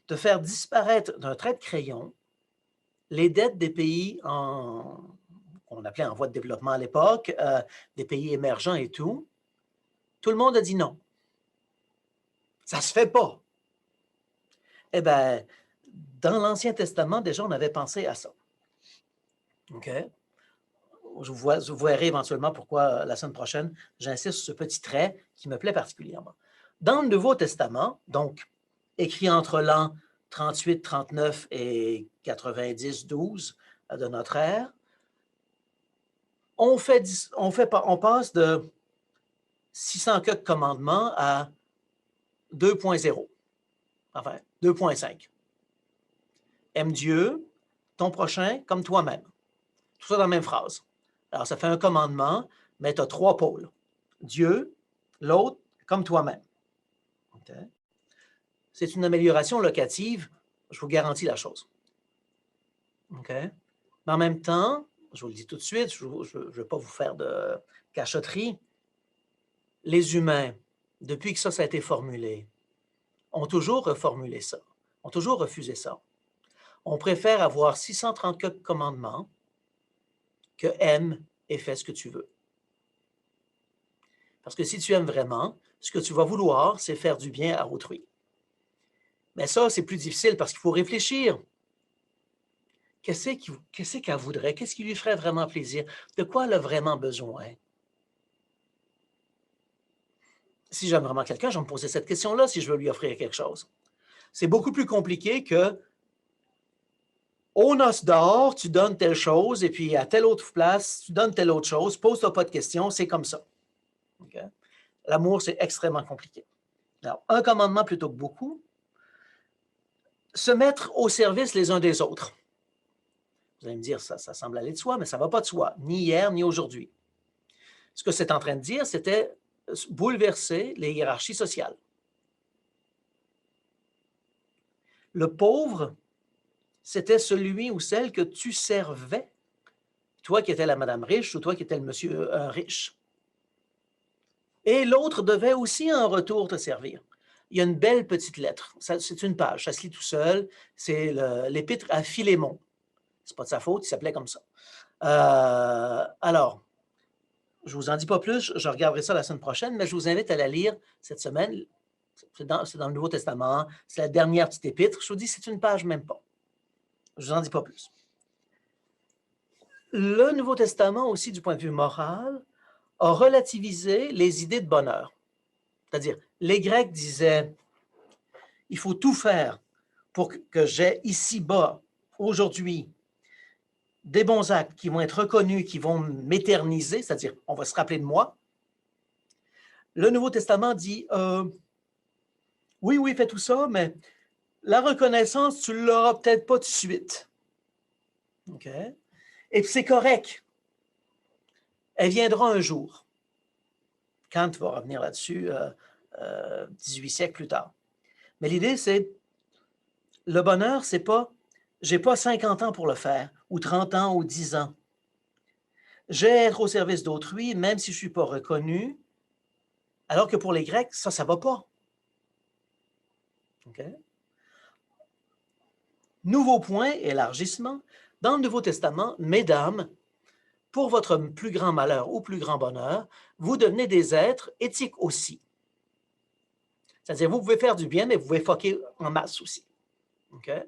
de faire disparaître d'un trait de crayon les dettes des pays qu'on appelait en voie de développement à l'époque, des pays émergents et tout. Tout le monde a dit non. Ça ne se fait pas. Eh bien, dans l'Ancien Testament, déjà, on avait pensé à ça. OK? Vous verrez éventuellement pourquoi la semaine prochaine, j'insiste sur ce petit trait qui me plaît particulièrement. Dans le Nouveau Testament, donc écrit entre l'an 38, 39 et 90, 12 de notre ère, on passe de 600 quelques commandements à 2.0, enfin 2.5. Aime Dieu, ton prochain comme toi-même. Tout ça dans la même phrase. Alors, ça fait un commandement, mais tu as 3 pôles. Dieu, l'autre, comme toi-même. Okay. C'est une amélioration locative, je vous garantis la chose. Okay. Mais en même temps, je vous le dis tout de suite, je ne veux pas vous faire de cachotterie, les humains, depuis que ça a été formulé, ont toujours reformulé ça, ont toujours refusé ça. On préfère avoir 634 commandements que aime et fais ce que tu veux. Parce que si tu aimes vraiment, ce que tu vas vouloir, c'est faire du bien à autrui. Mais ça, c'est plus difficile parce qu'il faut réfléchir. Qu'est-ce qu'elle voudrait? Qu'est-ce qui lui ferait vraiment plaisir? De quoi elle a vraiment besoin? Si j'aime vraiment quelqu'un, je vais me poser cette question-là si je veux lui offrir quelque chose. C'est beaucoup plus compliqué que aux noces d'or, tu donnes telle chose, et puis à telle autre place, tu donnes telle autre chose, pose-toi pas de questions, c'est comme ça. Okay? L'amour, c'est extrêmement compliqué. Alors, un commandement plutôt que beaucoup, se mettre au service les uns des autres. Vous allez me dire, ça semble aller de soi, mais ça ne va pas de soi, ni hier, ni aujourd'hui. Ce que c'est en train de dire, c'était bouleverser les hiérarchies sociales. Le pauvre, c'était celui ou celle que tu servais, toi qui étais la madame riche ou toi qui étais le monsieur riche. Et l'autre devait aussi en retour te servir. Il y a une belle petite lettre, c'est une page, ça se lit tout seul, c'est l'épître à Philémon. C'est pas de sa faute, il s'appelait comme ça. Alors, je ne vous en dis pas plus, je regarderai ça la semaine prochaine, mais je vous invite à la lire cette semaine. C'est dans le Nouveau Testament, c'est la dernière petite épître. Je vous dis, c'est une page, même pas. Je ne vous en dis pas plus. Le Nouveau Testament aussi, du point de vue moral, a relativisé les idées de bonheur. C'est-à-dire, les Grecs disaient, il faut tout faire pour que j'aie ici-bas, aujourd'hui, des bons actes qui vont être reconnus, qui vont m'éterniser, c'est-à-dire, on va se rappeler de moi. Le Nouveau Testament dit, oui, fais tout ça, mais la reconnaissance, tu ne l'auras peut-être pas tout de suite. OK? Et c'est correct. Elle viendra un jour. Kant va revenir là-dessus 18 siècles plus tard. Mais l'idée, c'est, le bonheur, c'est pas, j'ai pas 50 ans pour le faire, ou 30 ans, ou 10 ans. J'ai à être au service d'autrui, même si je ne suis pas reconnu, alors que pour les Grecs, ça ne va pas. OK? Nouveau point, élargissement. Dans le Nouveau Testament, mesdames, pour votre plus grand malheur ou plus grand bonheur, vous devenez des êtres éthiques aussi. C'est-à-dire, vous pouvez faire du bien, mais vous pouvez fucker en masse aussi. Okay?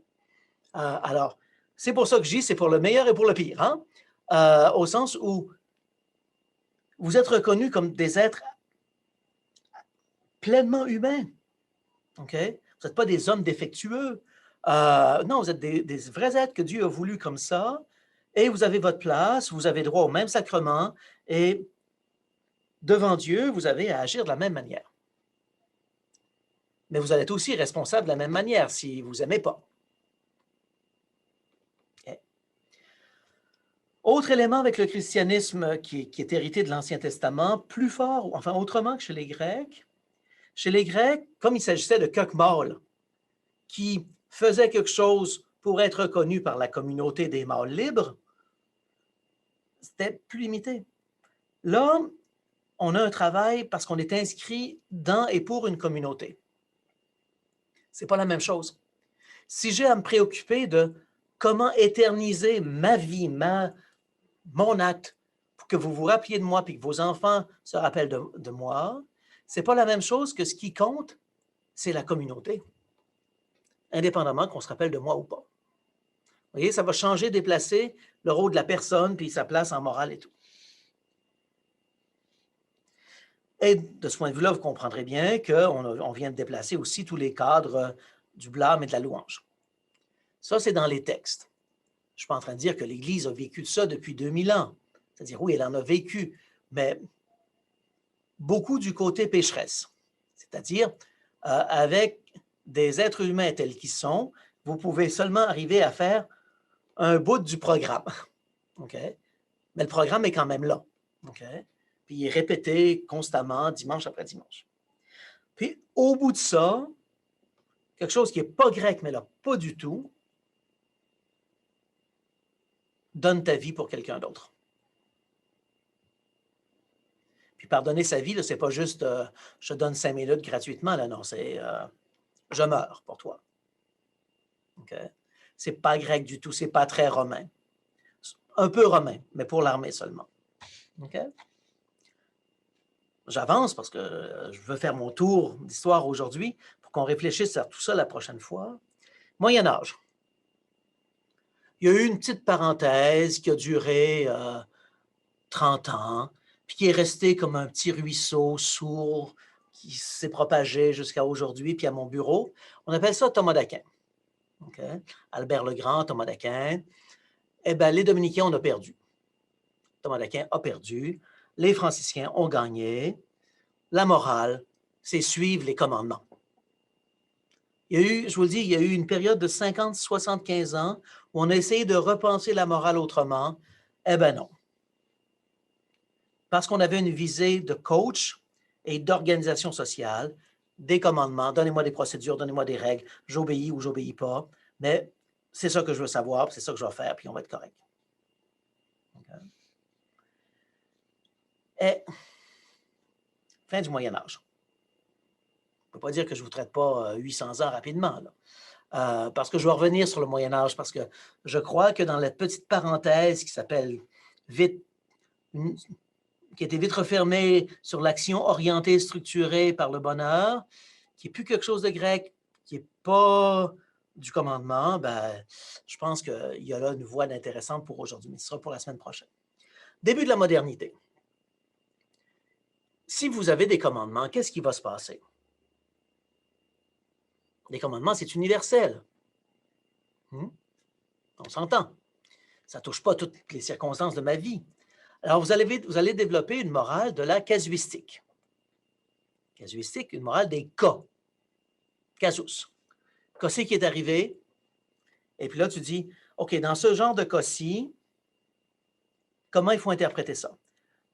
Alors, c'est pour ça que je dis, c'est pour le meilleur et pour le pire. Hein? Au sens où vous êtes reconnus comme des êtres pleinement humains. Okay? Vous n'êtes pas des hommes défectueux. Non, vous êtes des vrais êtres que Dieu a voulu comme ça. Et vous avez votre place, vous avez droit au même sacrement. Et devant Dieu, vous avez à agir de la même manière. Mais vous allez être aussi responsable de la même manière si vous n'aimez pas. Okay. Autre élément avec le christianisme qui est hérité de l'Ancien Testament, plus fort, enfin autrement que chez les Grecs, comme il s'agissait de coqs mâles qui faisaient quelque chose pour être reconnu par la communauté des mâles libres, c'était plus limité. Là, on a un travail parce qu'on est inscrit dans et pour une communauté. C'est pas la même chose. Si j'ai à me préoccuper de comment éterniser ma vie, mon acte, pour que vous vous rappeliez de moi et que vos enfants se rappellent de moi, c'est pas la même chose que ce qui compte, c'est la communauté, indépendamment qu'on se rappelle de moi ou pas. Vous voyez, ça va changer, déplacer le rôle de la personne puis sa place en morale et tout. Et de ce point de vue-là, vous comprendrez bien qu'on vient de déplacer aussi tous les cadres du blâme et de la louange. Ça, c'est dans les textes. Je ne suis pas en train de dire que l'Église a vécu ça depuis 2000 ans. C'est-à-dire, oui, elle en a vécu, mais beaucoup du côté pécheresse. C'est-à-dire, avec des êtres humains tels qu'ils sont, vous pouvez seulement arriver à faire un bout du programme. Okay? Mais le programme est quand même là. Okay? Puis il est répété constamment, dimanche après dimanche. Puis au bout de ça, quelque chose qui n'est pas grec, mais là, pas du tout, donne ta vie pour quelqu'un d'autre. Puis pardonner sa vie, ce n'est pas juste je te donne 5 minutes gratuitement, là, non, c'est je meurs pour toi. Okay? C'est pas grec du tout, c'est pas très romain. Un peu romain, mais pour l'armée seulement. Okay? J'avance parce que je veux faire mon tour d'histoire aujourd'hui pour qu'on réfléchisse à tout ça la prochaine fois. Moyen Âge. Il y a eu une petite parenthèse qui a duré 30 ans, puis qui est restée comme un petit ruisseau sourd qui s'est propagé jusqu'à aujourd'hui, puis à mon bureau. On appelle ça Thomas d'Aquin. Okay? Albert le Grand, Thomas d'Aquin. Eh bien, les dominicains, on a perdu. Thomas d'Aquin a perdu. Les franciscains ont gagné. La morale, c'est suivre les commandements. Il y a eu, je vous le dis, il y a eu une période de 50-75 ans où on a essayé de repenser la morale autrement. Eh bien non. Parce qu'on avait une visée de coach et d'organisation sociale, des commandements, donnez-moi des procédures, donnez-moi des règles, j'obéis ou j'obéis pas, mais c'est ça que je veux savoir, c'est ça que je vais faire, puis on va être correct. Okay. Et fin du Moyen Âge. Je ne peux pas dire que je ne vous traite pas 800 ans rapidement, là. Parce que je vais revenir sur le Moyen Âge, parce que je crois que dans la petite parenthèse qui s'appelle vite, qui a été vite refermée sur l'action orientée, structurée par le bonheur, qui n'est plus quelque chose de grec, qui n'est pas du commandement, ben, je pense qu'il y a là une voie intéressante pour aujourd'hui, mais ce sera pour la semaine prochaine. Début de la modernité. Si vous avez des commandements, qu'est-ce qui va se passer? Les commandements, c'est universel. On s'entend. Ça ne touche pas toutes les circonstances de ma vie. Alors, vous allez développer une morale de la casuistique. Casuistique, une morale des cas. Casus. Cas-ci qui est arrivé, et puis là, tu dis, OK, dans ce genre de cas-ci, comment il faut interpréter ça?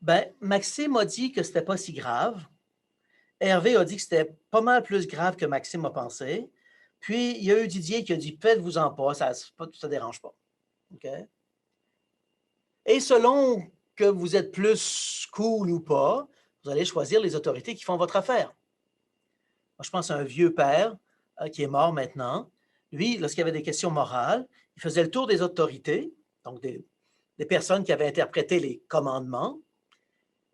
Ben, Maxime a dit que ce n'était pas si grave. Hervé a dit que c'était pas mal plus grave que Maxime a pensé. Puis, il y a eu Didier qui a dit, faites-vous-en pas, ça ne dérange pas. OK? Et selon que vous êtes plus cool ou pas, vous allez choisir les autorités qui font votre affaire. Moi, je pense à un vieux père qui est mort maintenant. Lui, lorsqu'il y avait des questions morales, il faisait le tour des autorités, donc des personnes qui avaient interprété les commandements,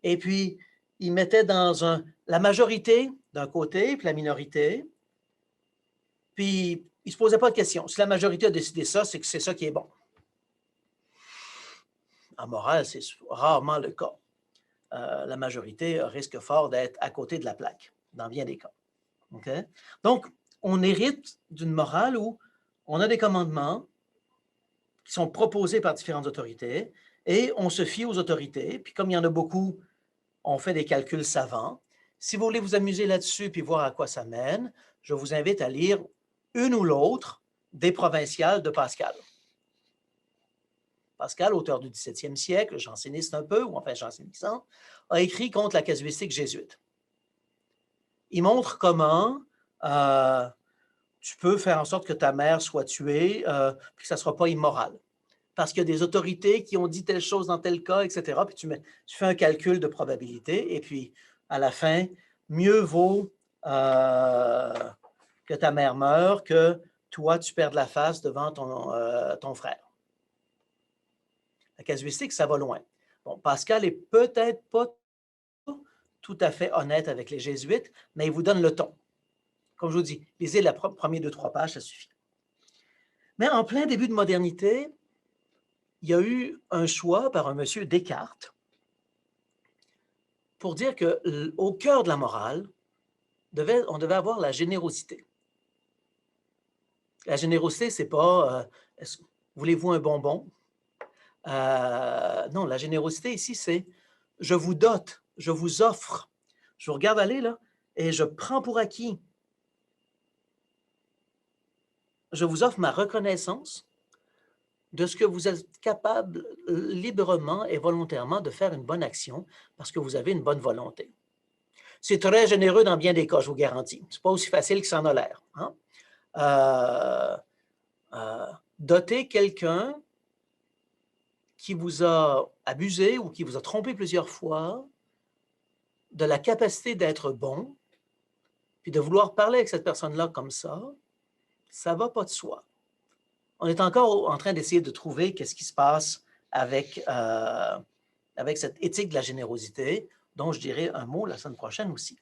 et puis il mettait dans la majorité d'un côté, puis la minorité, puis il ne se posait pas de questions. Si la majorité a décidé ça, c'est que c'est ça qui est bon. En morale, c'est rarement le cas. La majorité risque fort d'être à côté de la plaque, dans bien des cas. Okay? Donc, on hérite d'une morale où on a des commandements qui sont proposés par différentes autorités et on se fie aux autorités. Puis comme il y en a beaucoup, on fait des calculs savants. Si vous voulez vous amuser là-dessus puis voir à quoi ça mène, je vous invite à lire une ou l'autre des provinciales de Pascal. Pascal, auteur du 17e siècle, janséniste un peu, ou enfin jansénissant, a écrit contre la casuistique jésuite. Il montre comment tu peux faire en sorte que ta mère soit tuée, puis que ça ne sera pas immoral. Parce qu'il y a des autorités qui ont dit telle chose dans tel cas, etc. Puis tu fais un calcul de probabilité, et puis à la fin, mieux vaut que ta mère meure que toi, tu perdes la face devant ton frère. La casuistique, ça va loin. Bon, Pascal n'est peut-être pas tout à fait honnête avec les jésuites, mais il vous donne le ton. Comme je vous dis, lisez les premières 2-3 pages, ça suffit. Mais en plein début de modernité, il y a eu un choix par un monsieur Descartes pour dire qu'au cœur de la morale, on devait avoir la générosité. La générosité, c'est pas voulez-vous un bonbon? Non, la générosité ici, c'est je vous dote, je vous offre. Je vous regarde aller là et je prends pour acquis. Je vous offre ma reconnaissance de ce que vous êtes capable librement et volontairement de faire une bonne action parce que vous avez une bonne volonté. C'est très généreux dans bien des cas, je vous garantis. Ce n'est pas aussi facile que ça en a l'air. Hein? Doter quelqu'un qui vous a abusé ou qui vous a trompé plusieurs fois de la capacité d'être bon, puis de vouloir parler avec cette personne-là comme ça ne va pas de soi. On est encore en train d'essayer de trouver qu'est-ce qui se passe avec cette éthique de la générosité, dont je dirai un mot la semaine prochaine aussi,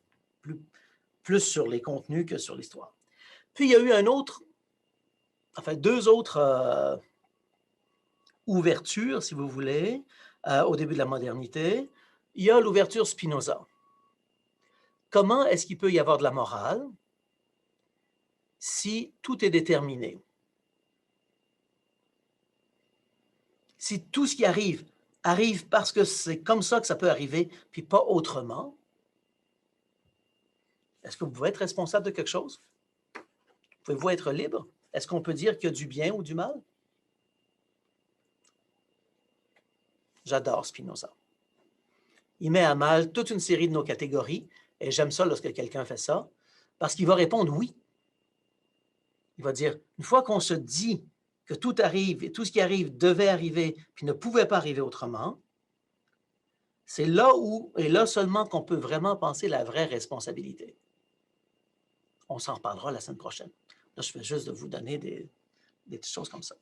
plus sur les contenus que sur l'histoire. Puis il y a eu deux autres ouvertures, si vous voulez, au début de la modernité. Il y a l'ouverture Spinoza. comment est-ce qu'il peut y avoir de la morale si tout est déterminé? Si tout ce qui arrive, arrive parce que c'est comme ça que ça peut arriver, puis pas autrement, est-ce que vous pouvez être responsable de quelque chose? Pouvez-vous être libre? Est-ce qu'on peut dire qu'il y a du bien ou du mal? J'adore Spinoza. Il met à mal toute une série de nos catégories, et j'aime ça lorsque quelqu'un fait ça, parce qu'il va répondre oui. Il va dire, une fois qu'on se dit que tout arrive, et tout ce qui arrive devait arriver, puis ne pouvait pas arriver autrement, c'est là où, et là seulement qu'on peut vraiment penser la vraie responsabilité. On s'en reparlera la semaine prochaine. Là, je fais juste de vous donner des petites choses comme ça.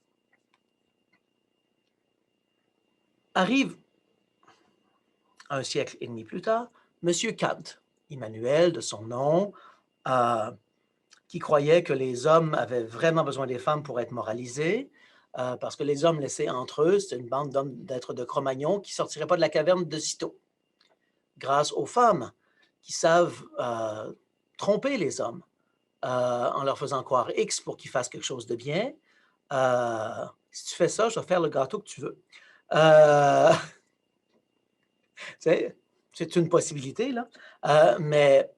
Arrive un siècle et demi plus tard, M. Kant, Immanuel de son nom, qui croyait que les hommes avaient vraiment besoin des femmes pour être moralisés, parce que les hommes laissés entre eux, c'était une bande d'êtres de Cro-Magnon qui ne sortiraient pas de la caverne de sitôt. Grâce aux femmes qui savent tromper les hommes en leur faisant croire X pour qu'ils fassent quelque chose de bien. Si tu fais ça, je vais faire le gâteau que tu veux. C'est une possibilité, là. Mais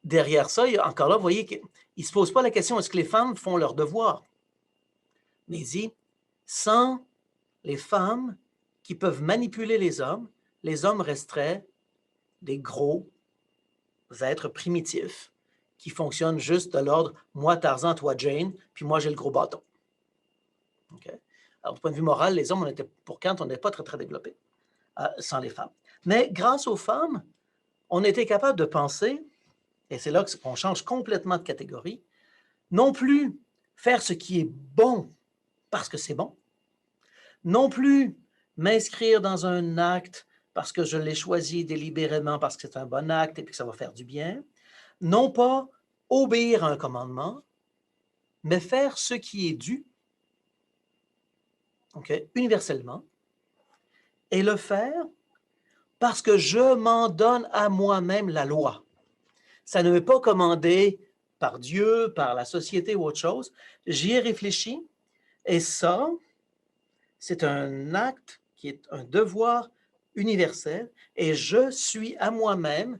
derrière ça, encore là, vous voyez qu'il ne se pose pas la question, est-ce que les femmes font leur devoir? Mais il dit, sans les femmes qui peuvent manipuler les hommes resteraient des gros êtres primitifs qui fonctionnent juste de l'ordre « moi Tarzan, toi Jane, puis moi j'ai le gros bâton ». Okay? Alors, du point de vue moral, les hommes, pour Kant, on n'était pas très, très développés sans les femmes. Mais grâce aux femmes, on était capable de penser, et c'est là qu'on change complètement de catégorie, non plus faire ce qui est bon parce que c'est bon, non plus m'inscrire dans un acte parce que je l'ai choisi délibérément parce que c'est un bon acte et puis que ça va faire du bien, non pas obéir à un commandement, mais faire ce qui est dû, universellement, et le faire parce que je m'en donne à moi-même la loi. Ça ne m'est pas commandé par Dieu, par la société ou autre chose. J'y ai réfléchi, et ça, c'est un acte qui est un devoir universel, et je suis à moi-même,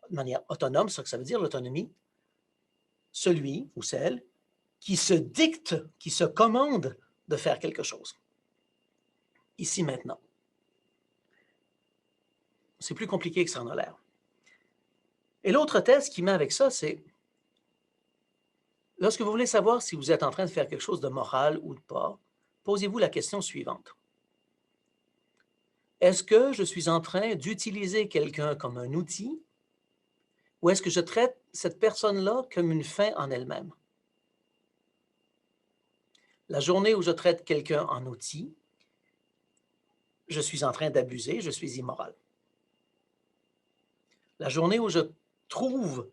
de manière autonome, c'est ça que ça veut dire, l'autonomie, celui ou celle qui se dicte, qui se commande de faire quelque chose. Ici, maintenant. C'est plus compliqué que ça en a l'air. Et l'autre test qu'il met avec ça, c'est lorsque vous voulez savoir si vous êtes en train de faire quelque chose de moral ou de pas, posez-vous la question suivante. Est-ce que je suis en train d'utiliser quelqu'un comme un outil ou est-ce que je traite cette personne-là comme une fin en elle-même? La journée où je traite quelqu'un en outil, je suis en train d'abuser, je suis immoral. La journée où je trouve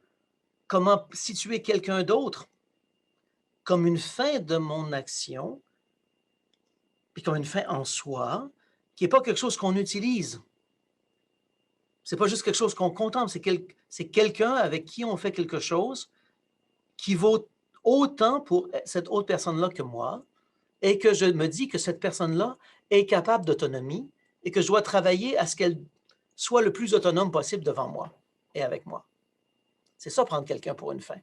comment situer quelqu'un d'autre comme une fin de mon action, puis comme une fin en soi, qui n'est pas quelque chose qu'on utilise. Ce n'est pas juste quelque chose qu'on contemple, c'est quelqu'un avec qui on fait quelque chose qui vaut autant pour cette autre personne-là que moi, et que je me dis que cette personne-là est capable d'autonomie et que je dois travailler à ce qu'elle soit le plus autonome possible devant moi et avec moi. C'est ça, prendre quelqu'un pour une fin.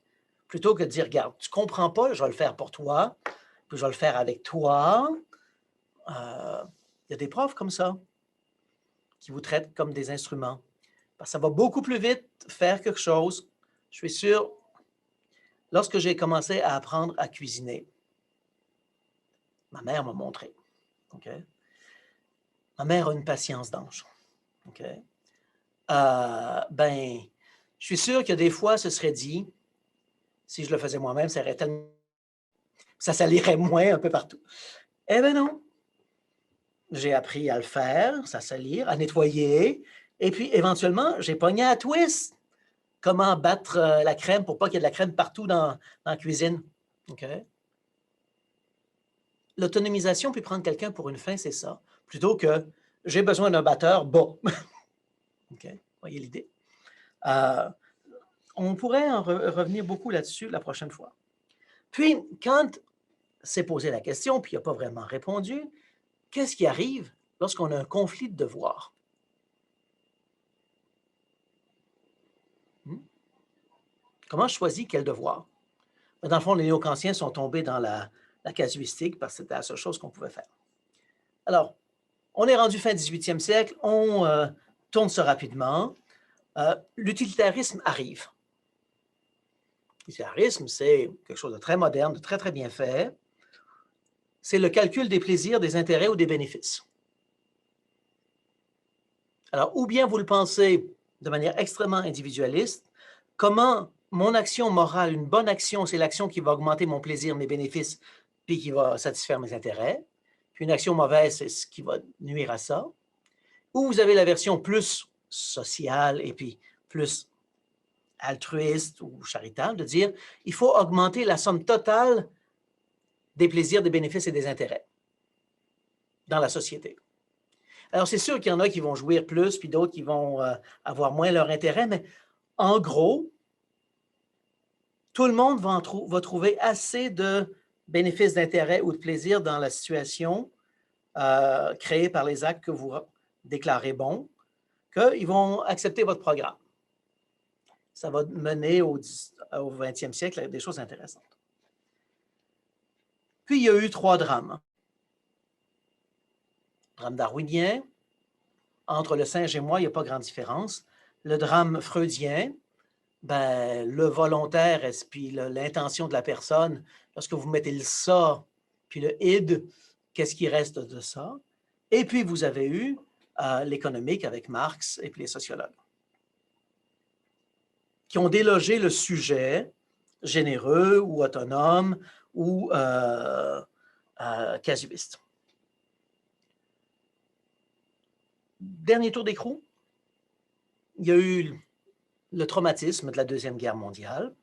Plutôt que de dire, regarde, tu ne comprends pas, je vais le faire pour toi, puis je vais le faire avec toi. Il y a des profs comme ça qui vous traitent comme des instruments. Parce que ça va beaucoup plus vite faire quelque chose. Je suis sûr, lorsque j'ai commencé à apprendre à cuisiner, ma mère m'a montré. Okay? Ma mère a une patience d'ange. Okay? Je suis sûr qu'il y a des fois, ce serait dit, si je le faisais moi-même, ça irait tellement... ça salirait moins un peu partout. Eh bien non. J'ai appris à le faire, ça salir, à nettoyer, et puis éventuellement, j'ai pogné à twist comment battre la crème pour pas qu'il y ait de la crème partout dans la cuisine. Okay? L'autonomisation puis prendre quelqu'un pour une fin, c'est ça. Plutôt que j'ai besoin d'un batteur, bon. OK? Voyez l'idée? On pourrait en revenir beaucoup là-dessus la prochaine fois. Puis, Kant s'est posé la question, puis il n'a pas vraiment répondu. Qu'est-ce qui arrive lorsqu'on a un conflit de devoirs? Comment je choisis quel devoir? Dans le fond, les néo-kantiens sont tombés dans la casuistique parce que c'était la seule chose qu'on pouvait faire. Alors, on est rendu fin 18e siècle, on tourne ça rapidement. L'utilitarisme arrive. L'utilitarisme, c'est quelque chose de très moderne, de très, très bien fait. C'est le calcul des plaisirs, des intérêts ou des bénéfices. Alors, ou bien vous le pensez de manière extrêmement individualiste, comment mon action morale, une bonne action, c'est l'action qui va augmenter mon plaisir, mes bénéfices, puis qui va satisfaire mes intérêts. Puis une action mauvaise, c'est ce qui va nuire à ça. Ou vous avez la version plus sociale et puis plus altruiste ou charitable, de dire il faut augmenter la somme totale des plaisirs, des bénéfices et des intérêts dans la société. Alors, c'est sûr qu'il y en a qui vont jouir plus, puis d'autres qui vont avoir moins leur intérêt, mais en gros, tout le monde va trouver assez de bénéfices, d'intérêt ou de plaisir dans la situation créée par les actes que vous déclarez bons, qu'ils vont accepter votre programme. Ça va mener au 20e siècle à des choses intéressantes. Puis, il y a eu 3 drames. Le drame darwinien, entre le singe et moi, il n'y a pas grande différence. Le drame freudien, ben, le volontaire et puis l'intention de la personne, lorsque vous mettez le ça, puis le id, qu'est-ce qui reste de ça? Et puis, vous avez eu l'économique avec Marx et puis les sociologues, qui ont délogé le sujet généreux ou autonome ou casuiste. Dernier tour d'écrou, il y a eu le traumatisme de la Deuxième Guerre mondiale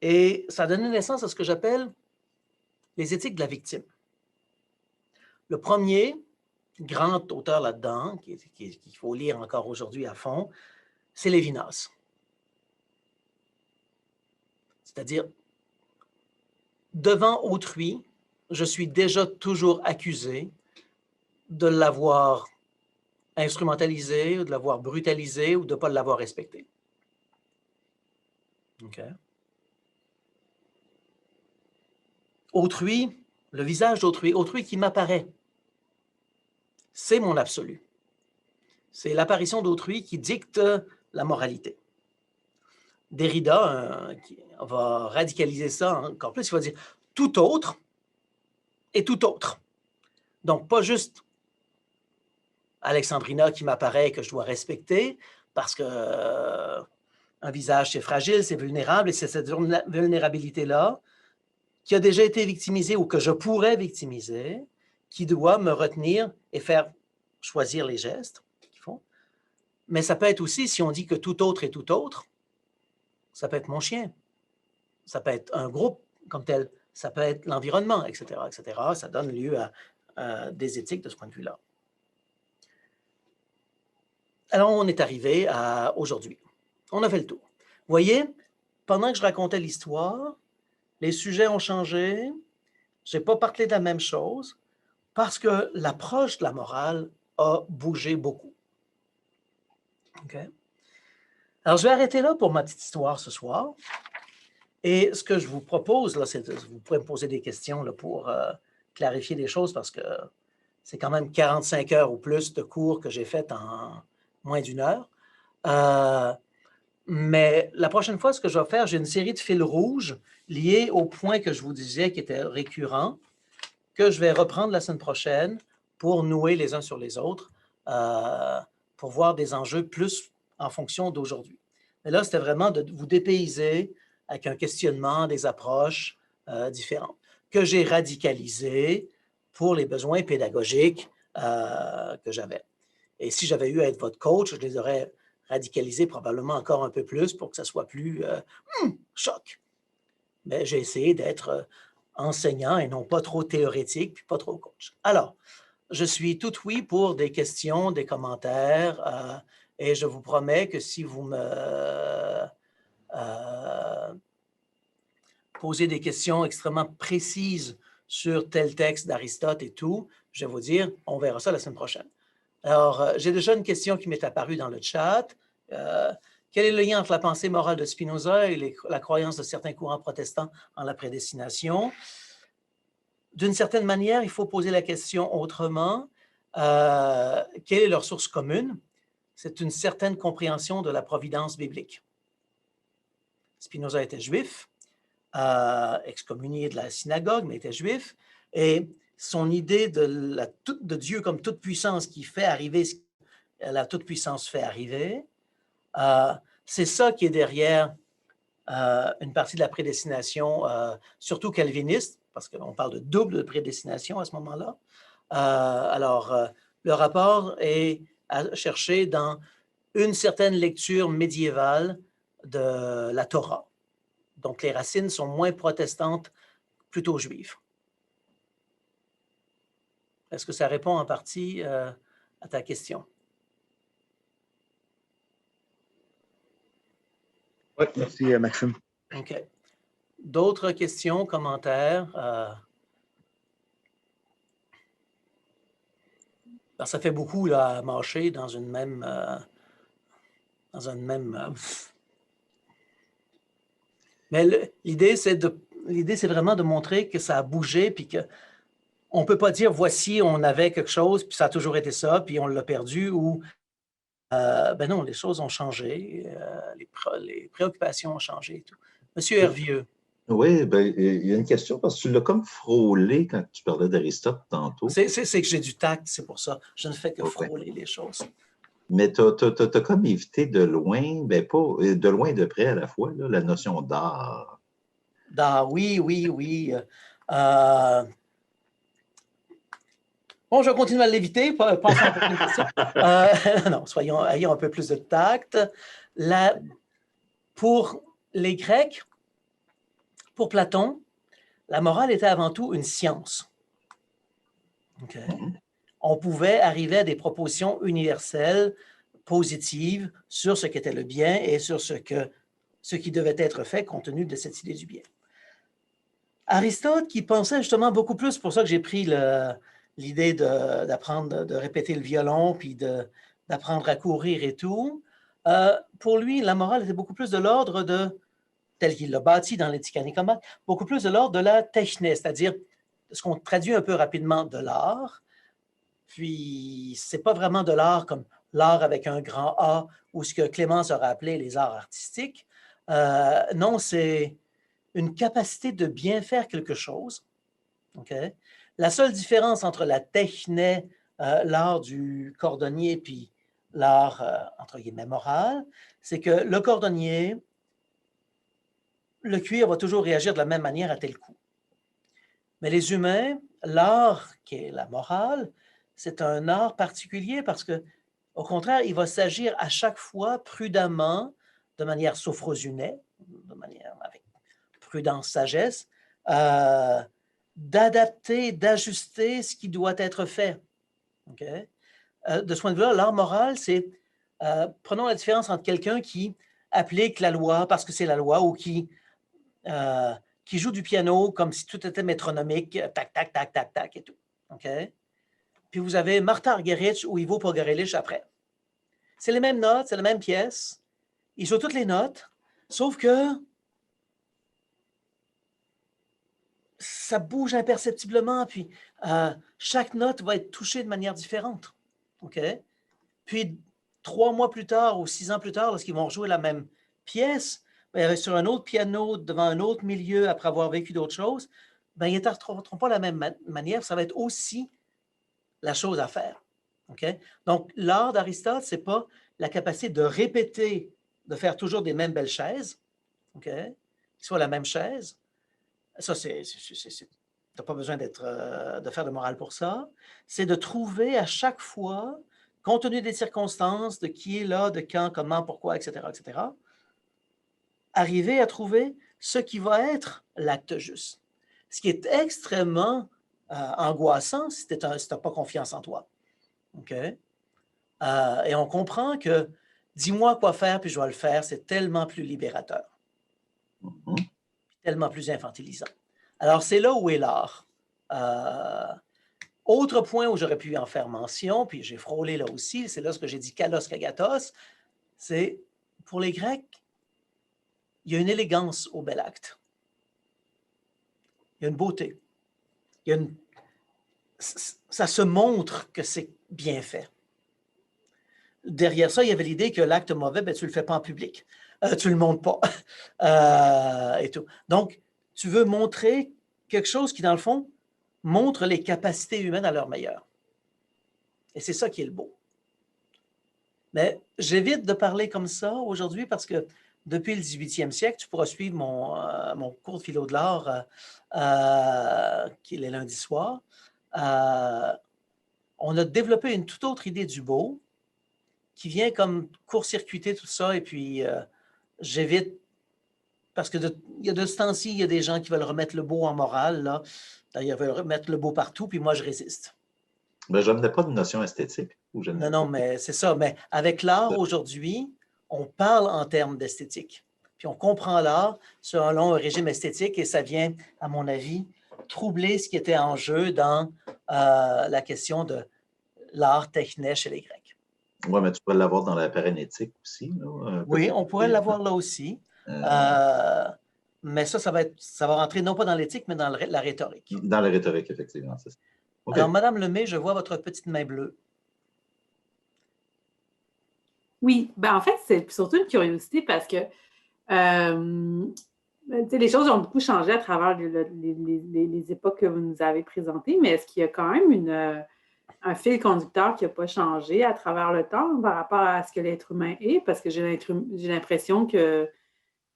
et ça a donné naissance à ce que j'appelle les éthiques de la victime. Le premier grand auteur là-dedans, qu'il faut lire encore aujourd'hui à fond, c'est Lévinas. C'est-à-dire, devant autrui, je suis déjà toujours accusé de l'avoir instrumentalisé, de l'avoir brutalisé ou de ne pas l'avoir respecté. Okay. Autrui, le visage d'autrui, autrui qui m'apparaît, c'est mon absolu. C'est l'apparition d'autrui qui dicte la moralité. Derrida va radicaliser ça encore plus. Il va dire tout autre et tout autre. Donc, pas juste Alexandrina qui m'apparaît que je dois respecter parce que un visage, c'est fragile, c'est vulnérable et c'est cette vulnérabilité-là qui a déjà été victimisée ou que je pourrais victimiser qui doit me retenir et faire choisir les gestes qu'il faut. Mais ça peut être aussi, si on dit que tout autre est tout autre, ça peut être mon chien, ça peut être un groupe comme tel, ça peut être l'environnement, etc., etc. Ça donne lieu à des éthiques de ce point de vue-là. Alors, on est arrivé à aujourd'hui. On a fait le tour. Vous voyez, pendant que je racontais l'histoire, les sujets ont changé, je n'ai pas parlé de la même chose, parce que l'approche de la morale a bougé beaucoup. Okay? Alors, je vais arrêter là pour ma petite histoire ce soir. Et ce que je vous propose, là, c'est vous pourrez me poser des questions là, pour clarifier des choses parce que c'est quand même 45 heures ou plus de cours que j'ai fait en moins d'1 heure. Mais la prochaine fois, ce que je vais faire, j'ai une série de fils rouges liés aux points que je vous disais qui étaient récurrents, que je vais reprendre la semaine prochaine pour nouer les uns sur les autres, pour voir des enjeux plus en fonction d'aujourd'hui. Mais là, c'était vraiment de vous dépayser avec un questionnement, des approches différentes, que j'ai radicalisées pour les besoins pédagogiques que j'avais. Et si j'avais eu à être votre coach, je les aurais radicalisés probablement encore un peu plus pour que ça soit plus choc. Mais j'ai essayé d'être enseignant et non pas trop théorétique, puis pas trop coach. Alors, je suis tout oui pour des questions, des commentaires, Et je vous promets que si vous me euh, posez des questions extrêmement précises sur tel texte d'Aristote et tout, je vais vous dire, on verra ça la semaine prochaine. Alors, j'ai déjà une question qui m'est apparue dans le chat. Quel est le lien entre la pensée morale de Spinoza et la croyance de certains courants protestants en la prédestination? D'une certaine manière, il faut poser la question autrement. Quelle est leur source commune? C'est une certaine compréhension de la providence biblique. Spinoza était juif, excommunié de la synagogue, mais était juif, et son idée de Dieu comme toute puissance qui fait arriver ce que la toute puissance fait arriver, c'est ça qui est derrière une partie de la prédestination, surtout calviniste, parce qu'on parle de double prédestination à ce moment-là. Alors, le rapport est à chercher dans une certaine lecture médiévale de la Torah. Donc, les racines sont moins protestantes, plutôt juives. Est-ce que ça répond en partie à ta question? Oui, merci Maxime. OK. D'autres questions, commentaires? Ça fait beaucoup là, à mâcher dans une même... Mais l'idée, c'est vraiment de montrer que ça a bougé, puis qu'on ne peut pas dire, voici, on avait quelque chose, puis ça a toujours été ça, puis on l'a perdu, ou... ben non, les choses ont changé, les préoccupations ont changé et tout. Monsieur Hervieux. Oui, ben, il y a une question parce que tu l'as comme frôlé quand tu parlais d'Aristote tantôt. C'est que j'ai du tact, c'est pour ça. Je ne fais que frôler les choses. Mais tu as comme évité de loin, ben pas de loin et de près à la fois, là, la notion d'art. Oui. Bon, je vais continuer à l'éviter, pensons à une question. Non, ayons un peu plus de tact. Pour les Grecs, pour Platon, la morale était avant tout une science. Okay. On pouvait arriver à des propositions universelles, positives, sur ce qu'était le bien et sur ce qui devait être fait compte tenu de cette idée du bien. Aristote, qui pensait justement beaucoup plus, pour ça que j'ai pris l'idée d'apprendre, de répéter le violon, puis d'apprendre à courir et tout, pour lui, la morale était beaucoup plus de l'ordre de, tel qu'il l'a bâti dans l'Éthique Nicomaque, beaucoup plus de l'ordre de la techné, c'est-à-dire ce qu'on traduit un peu rapidement de l'art. Puis, c'est pas vraiment de l'art comme l'art avec un grand A ou ce que Clémence aurait appelé les arts artistiques. Non, c'est une capacité de bien faire quelque chose. Okay? La seule différence entre la techné, l'art du cordonnier, puis l'art, entre guillemets, moral, c'est que le cordonnier, le cuir va toujours réagir de la même manière à tel coup. Mais les humains, l'art qui est la morale, c'est un art particulier parce que, au contraire, il va s'agir à chaque fois prudemment, de manière sophrosunée, de manière avec prudence, sagesse, d'adapter, d'ajuster ce qui doit être fait. Okay? De ce point de vue-là, l'art moral, c'est, prenons la différence entre quelqu'un qui applique la loi parce que c'est la loi ou qui joue du piano comme si tout était métronomique, tac, tac, tac, tac, tac et tout. Okay? Puis vous avez Martha Argerich ou Ivo Pogorelich après. C'est les mêmes notes, c'est la même pièce. Ils jouent toutes les notes, sauf que ça bouge imperceptiblement, puis chaque note va être touchée de manière différente. Okay? Puis 3 mois plus tard ou 6 ans plus tard, lorsqu'ils vont jouer la même pièce, bien, sur un autre piano, devant un autre milieu, après avoir vécu d'autres choses, bien, ils n'interpréteront pas la même manière. Ça va être aussi la chose à faire. Okay? Donc, l'art d'Aristote, ce n'est pas la capacité de répéter, de faire toujours des mêmes belles chaises, okay? Qui soit la même chaise. Ça, tu n'as pas besoin de faire de morale pour ça. C'est de trouver à chaque fois, compte tenu des circonstances, de qui est là, de quand, comment, pourquoi, etc., arriver à trouver ce qui va être l'acte juste. Ce qui est extrêmement angoissant si tu n'as pas confiance en toi. Okay? Et on comprend que dis-moi quoi faire, puis je vais le faire, c'est tellement plus libérateur, Mhm. tellement plus infantilisant. Alors, c'est là où est l'art. Euh, Autre point où j'aurais pu en faire mention, puis j'ai frôlé là aussi, c'est là ce que j'ai dit kalos kagatos, c'est pour les Grecs, il y a une élégance au bel acte. Il y a une beauté. Il y a une... Ça se montre que c'est bien fait. Derrière ça, il y avait l'idée que l'acte mauvais, ben, tu ne le fais pas en public. Tu ne le montres pas. Et tout. Donc, tu veux montrer quelque chose qui, dans le fond, montre les capacités humaines à leur meilleur. Et c'est ça qui est le beau. Mais j'évite de parler comme ça aujourd'hui parce que depuis le 18e siècle, tu pourras suivre mon cours de philo de l'art qui est les lundis soirs. On a développé une toute autre idée du beau qui vient comme court-circuiter tout ça et puis j'évite parce que il y a de ce temps-ci, il y a des gens qui veulent remettre le beau en morale, là. Ils veulent remettre le beau partout, puis moi, je résiste. Ben, je n'amenais pas de notion esthétique. Ou je Non, n'ai non, pas. mais c'est ça. Mais avec l'art aujourd'hui, on parle en termes d'esthétique. Puis on comprend l'art selon un régime esthétique et ça vient, à mon avis, troubler ce qui était en jeu dans la question de l'art techné chez les Grecs. Oui, mais tu peux l'avoir dans la parénétique aussi, là, un peu Oui, plus on pourrait tard. l'avoir là aussi. Euh, Euh, mais ça va rentrer non pas dans l'éthique, mais dans la rhétorique. dans la rhétorique, effectivement, c'est ça. OK. Alors, Madame Lemay, je vois votre petite main bleue. Oui, ben en fait, c'est surtout une curiosité parce que les choses ont beaucoup changé à travers les époques que vous nous avez présentées, mais est-ce qu'il y a quand même un fil conducteur qui n'a pas changé à travers le temps par rapport à ce que l'être humain est? Parce que j'ai l'impression que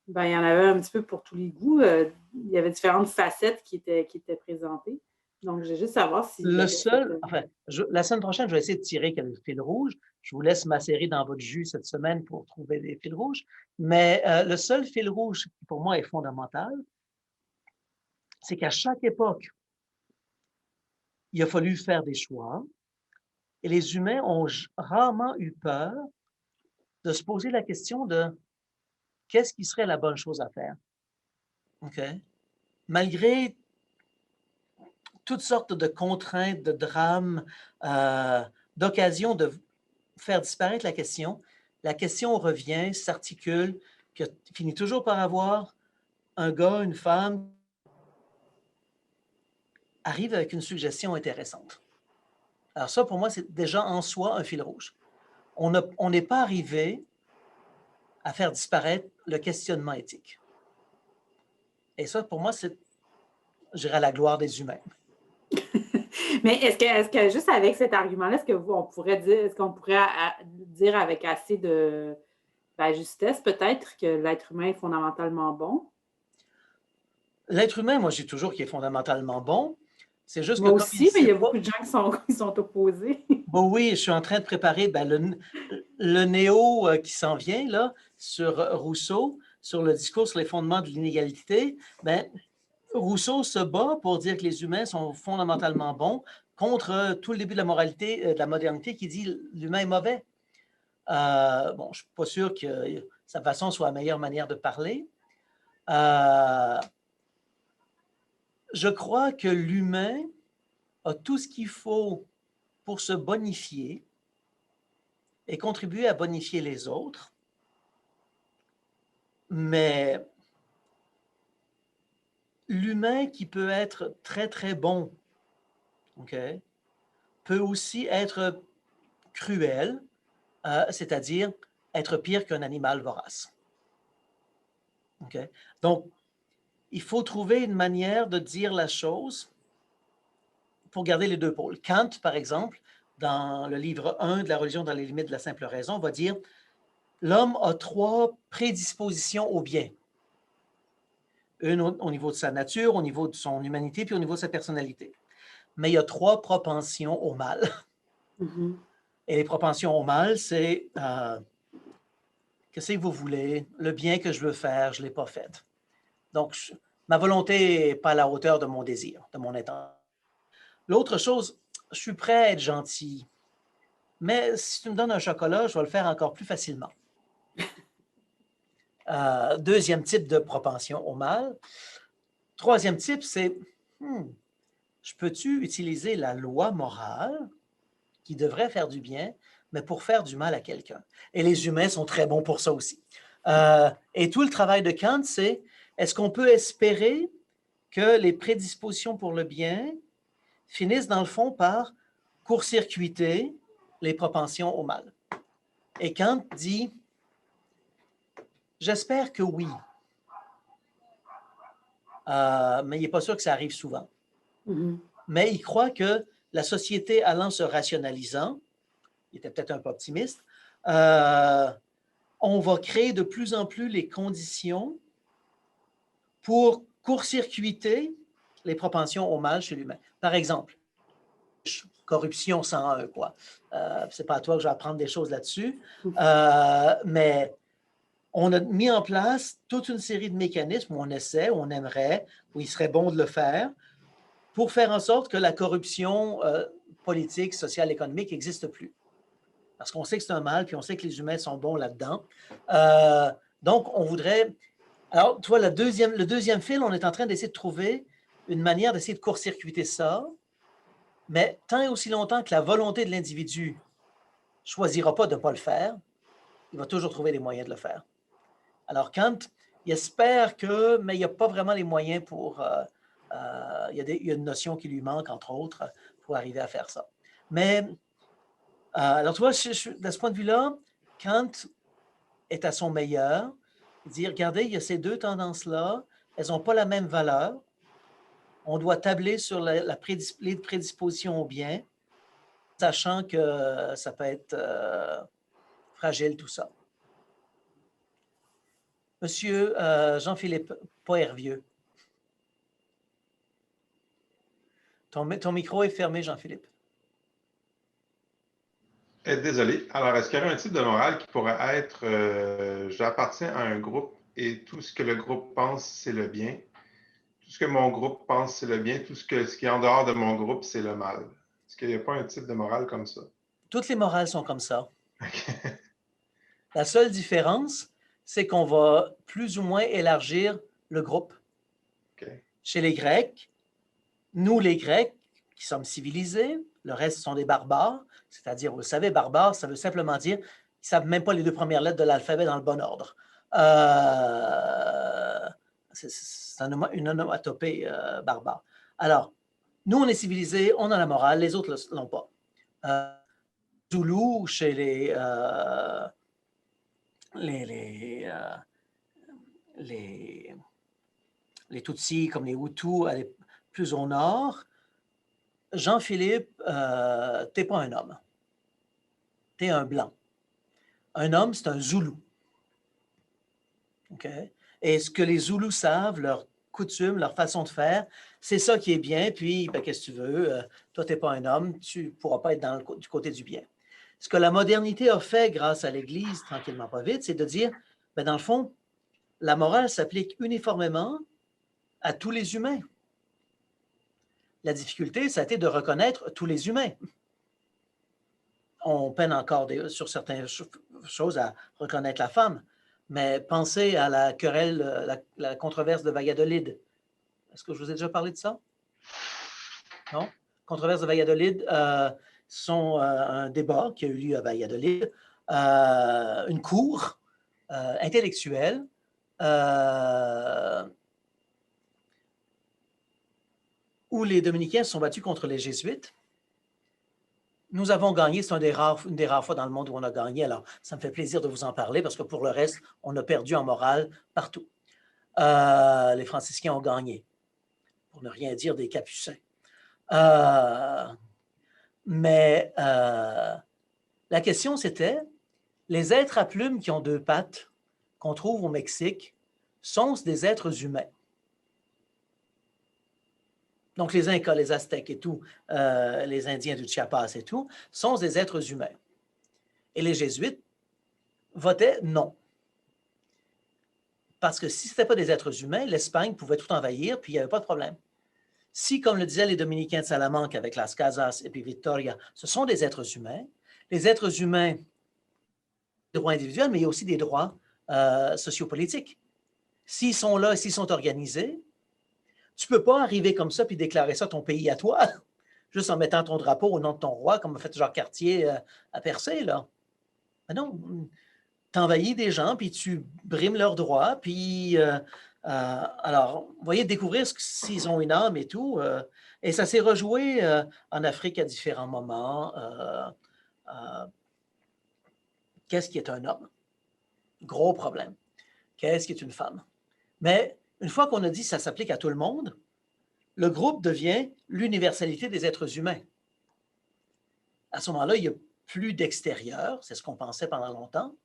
ben, il y en avait un petit peu pour tous les goûts. Il y avait différentes facettes qui étaient présentées. Donc, je veux juste savoir si... La semaine prochaine, je vais essayer de tirer quel fil rouge. Je vous laisse macérer dans votre jus cette semaine pour trouver des fils rouges. Mais le seul fil rouge qui, pour moi, est fondamental, c'est qu'à chaque époque, il a fallu faire des choix et les humains ont rarement eu peur de se poser la question de qu'est-ce qui serait la bonne chose à faire. OK? Malgré toutes sortes de contraintes, de drames, d'occasions de faire disparaître la question revient, s'articule, puis finit toujours par avoir un gars, une femme, arrive avec une suggestion intéressante. Alors ça, pour moi, c'est déjà en soi un fil rouge. On n'est pas arrivé à faire disparaître le questionnement éthique. Et ça, pour moi, c'est, je dirais, la gloire des humains. Mais est-ce que juste avec cet argument-là, on pourrait dire avec assez de justesse peut-être que l'être humain est fondamentalement bon? L'être humain, moi, j'ai toujours qu'il est fondamentalement bon. C'est juste Moi que aussi, mais il y a beaucoup de gens qui sont opposés. Bon, oui, je suis en train de préparer le néo qui s'en vient là, sur Rousseau, sur le discours sur les fondements de l'inégalité. Ben, Rousseau se bat pour dire que les humains sont fondamentalement bons contre tout le début de la moralité, de la modernité qui dit l'humain est mauvais. Bon, je ne suis pas sûr que sa façon soit la meilleure manière de parler. Je crois que l'humain a tout ce qu'il faut pour se bonifier et contribuer à bonifier les autres, mais l'humain qui peut être très, très bon, okay, peut aussi être cruel, c'est-à-dire être pire qu'un animal vorace. Okay? Donc, il faut trouver une manière de dire la chose pour garder les deux pôles. Kant, par exemple, dans le livre 1 de la religion dans les limites de la simple raison, va dire « L'homme a 3 prédispositions au bien. Une au niveau de sa nature, au niveau de son humanité, puis au niveau de sa personnalité. Mais il y a 3 propensions au mal. Mm-hmm. Et les propensions au mal, c'est qu'est-ce que vous voulez, le bien que je veux faire, je ne l'ai pas fait. Donc, ma volonté n'est pas à la hauteur de mon désir, de mon intention. L'autre chose, je suis prêt à être gentil, mais si tu me donnes un chocolat, je vais le faire encore plus facilement. Deuxième type de propension au mal. Troisième type, c'est je peux-tu utiliser la loi morale qui devrait faire du bien, mais pour faire du mal à quelqu'un? Et les humains sont très bons pour ça aussi. Et tout le travail de Kant, c'est est-ce qu'on peut espérer que les prédispositions pour le bien finissent dans le fond par court-circuiter les propensions au mal? Et Kant dit, j'espère que oui, mais il n'est pas sûr que ça arrive souvent. Mais il croit que la société allant se rationalisant, il était peut-être un peu optimiste, on va créer de plus en plus les conditions pour court-circuiter les propensions au mal chez l'humain. Par exemple, corruption 101, quoi. C'est pas à toi que je vais apprendre des choses là-dessus, mais on a mis en place toute une série de mécanismes où on essaie, où on aimerait, où il serait bon de le faire, pour faire en sorte que la corruption politique, sociale, économique n'existe plus. Parce qu'on sait que c'est un mal, puis on sait que les humains sont bons là-dedans. Donc, on voudrait... Alors, tu vois, le deuxième fil, on est en train d'essayer de trouver une manière d'essayer de court-circuiter ça, mais tant et aussi longtemps que la volonté de l'individu ne choisira pas de ne pas le faire, il va toujours trouver les moyens de le faire. Alors, Kant, il espère que, mais il n'y a pas vraiment les moyens pour... il y a une notion qui lui manque, entre autres, pour arriver à faire ça. Mais, alors, tu vois, de ce point de vue-là, Kant est à son meilleur. Il dit, regardez, il y a ces deux tendances-là, elles n'ont pas la même valeur. On doit tabler sur les prédispositions au bien, sachant que ça peut être fragile, tout ça. Monsieur Jean-Philippe, pas Hervieux. Ton micro est fermé, Jean-Philippe. Désolé. Alors, est-ce qu'il y aurait un type de morale qui pourrait être j'appartiens à un groupe et tout ce que le groupe pense, c'est le bien. Tout ce que mon groupe pense, c'est le bien. Tout ce qui est en dehors de mon groupe, c'est le mal. Est-ce qu'il n'y a pas un type de morale comme ça? Toutes les morales sont comme ça. Okay. La seule différence, c'est qu'on va plus ou moins élargir le groupe. Okay. Chez les Grecs, nous, les Grecs, qui sommes civilisés, le reste sont des barbares, c'est-à-dire, vous le savez, barbares, ça veut simplement dire qu'ils ne savent même pas les deux premières lettres de l'alphabet dans le bon ordre. C'est une onomatopée barbare. Alors, nous, on est civilisés, on a la morale, les autres ne l'ont pas. Zoulou, chez les Tutsis, comme les Hutus, plus au nord, Jean-Philippe, t'es pas un homme. T'es un blanc. Un homme, c'est un Zoulou. Okay? Et ce que les Zoulous savent, leurs coutumes, leur façon de faire, c'est ça qui est bien. Puis, ben, qu'est-ce que tu veux? Toi, t'es pas un homme, tu ne pourras pas être du côté du bien. Ce que la modernité a fait grâce à l'Église, tranquillement pas vite, c'est de dire, ben, dans le fond, la morale s'applique uniformément à tous les humains. La difficulté, ça a été de reconnaître tous les humains. On peine encore sur certaines choses à reconnaître la femme, mais pensez à la querelle, la controverse de Valladolid. Est-ce que je vous ai déjà parlé de ça? Non? Controverse de Valladolid, sont un débat qui a eu lieu à Valladolid, une cour intellectuelle où les dominicains se sont battus contre les jésuites. Nous avons gagné, c'est une des rares fois dans le monde où on a gagné, alors ça me fait plaisir de vous en parler parce que pour le reste, on a perdu en morale partout. Les franciscains ont gagné, pour ne rien dire des capucins. Mais la question c'était, les êtres à plumes qui ont deux pattes, qu'on trouve au Mexique, sont des êtres humains. Donc, les Incas, les Aztèques et tout, les Indiens du Chiapas et tout, sont des êtres humains. Et les Jésuites votaient non. Parce que si ce n'était pas des êtres humains, l'Espagne pouvait tout envahir, puis il n'y avait pas de problème. Si, comme le disaient les dominicains de Salamanque avec Las Casas et puis Victoria, ce sont des êtres humains, les êtres humains, des droits individuels, mais il y a aussi des droits sociopolitiques. S'ils sont là, s'ils sont organisés, tu ne peux pas arriver comme ça puis déclarer ça ton pays à toi, juste en mettant ton drapeau au nom de ton roi, comme a fait Jacques Cartier à Percé, là. Mais non, tu envahis des gens, puis tu brimes leurs droits, puis... alors, vous voyez, découvrir s'ils ont une âme et tout. Et ça s'est rejoué en Afrique à différents moments. Qu'est-ce qui est un homme? Gros problème. Qu'est-ce qui est une femme? Mais une fois qu'on a dit que ça s'applique à tout le monde, le groupe devient l'universalité des êtres humains. À ce moment-là, il n'y a plus d'extérieur, c'est ce qu'on pensait pendant longtemps,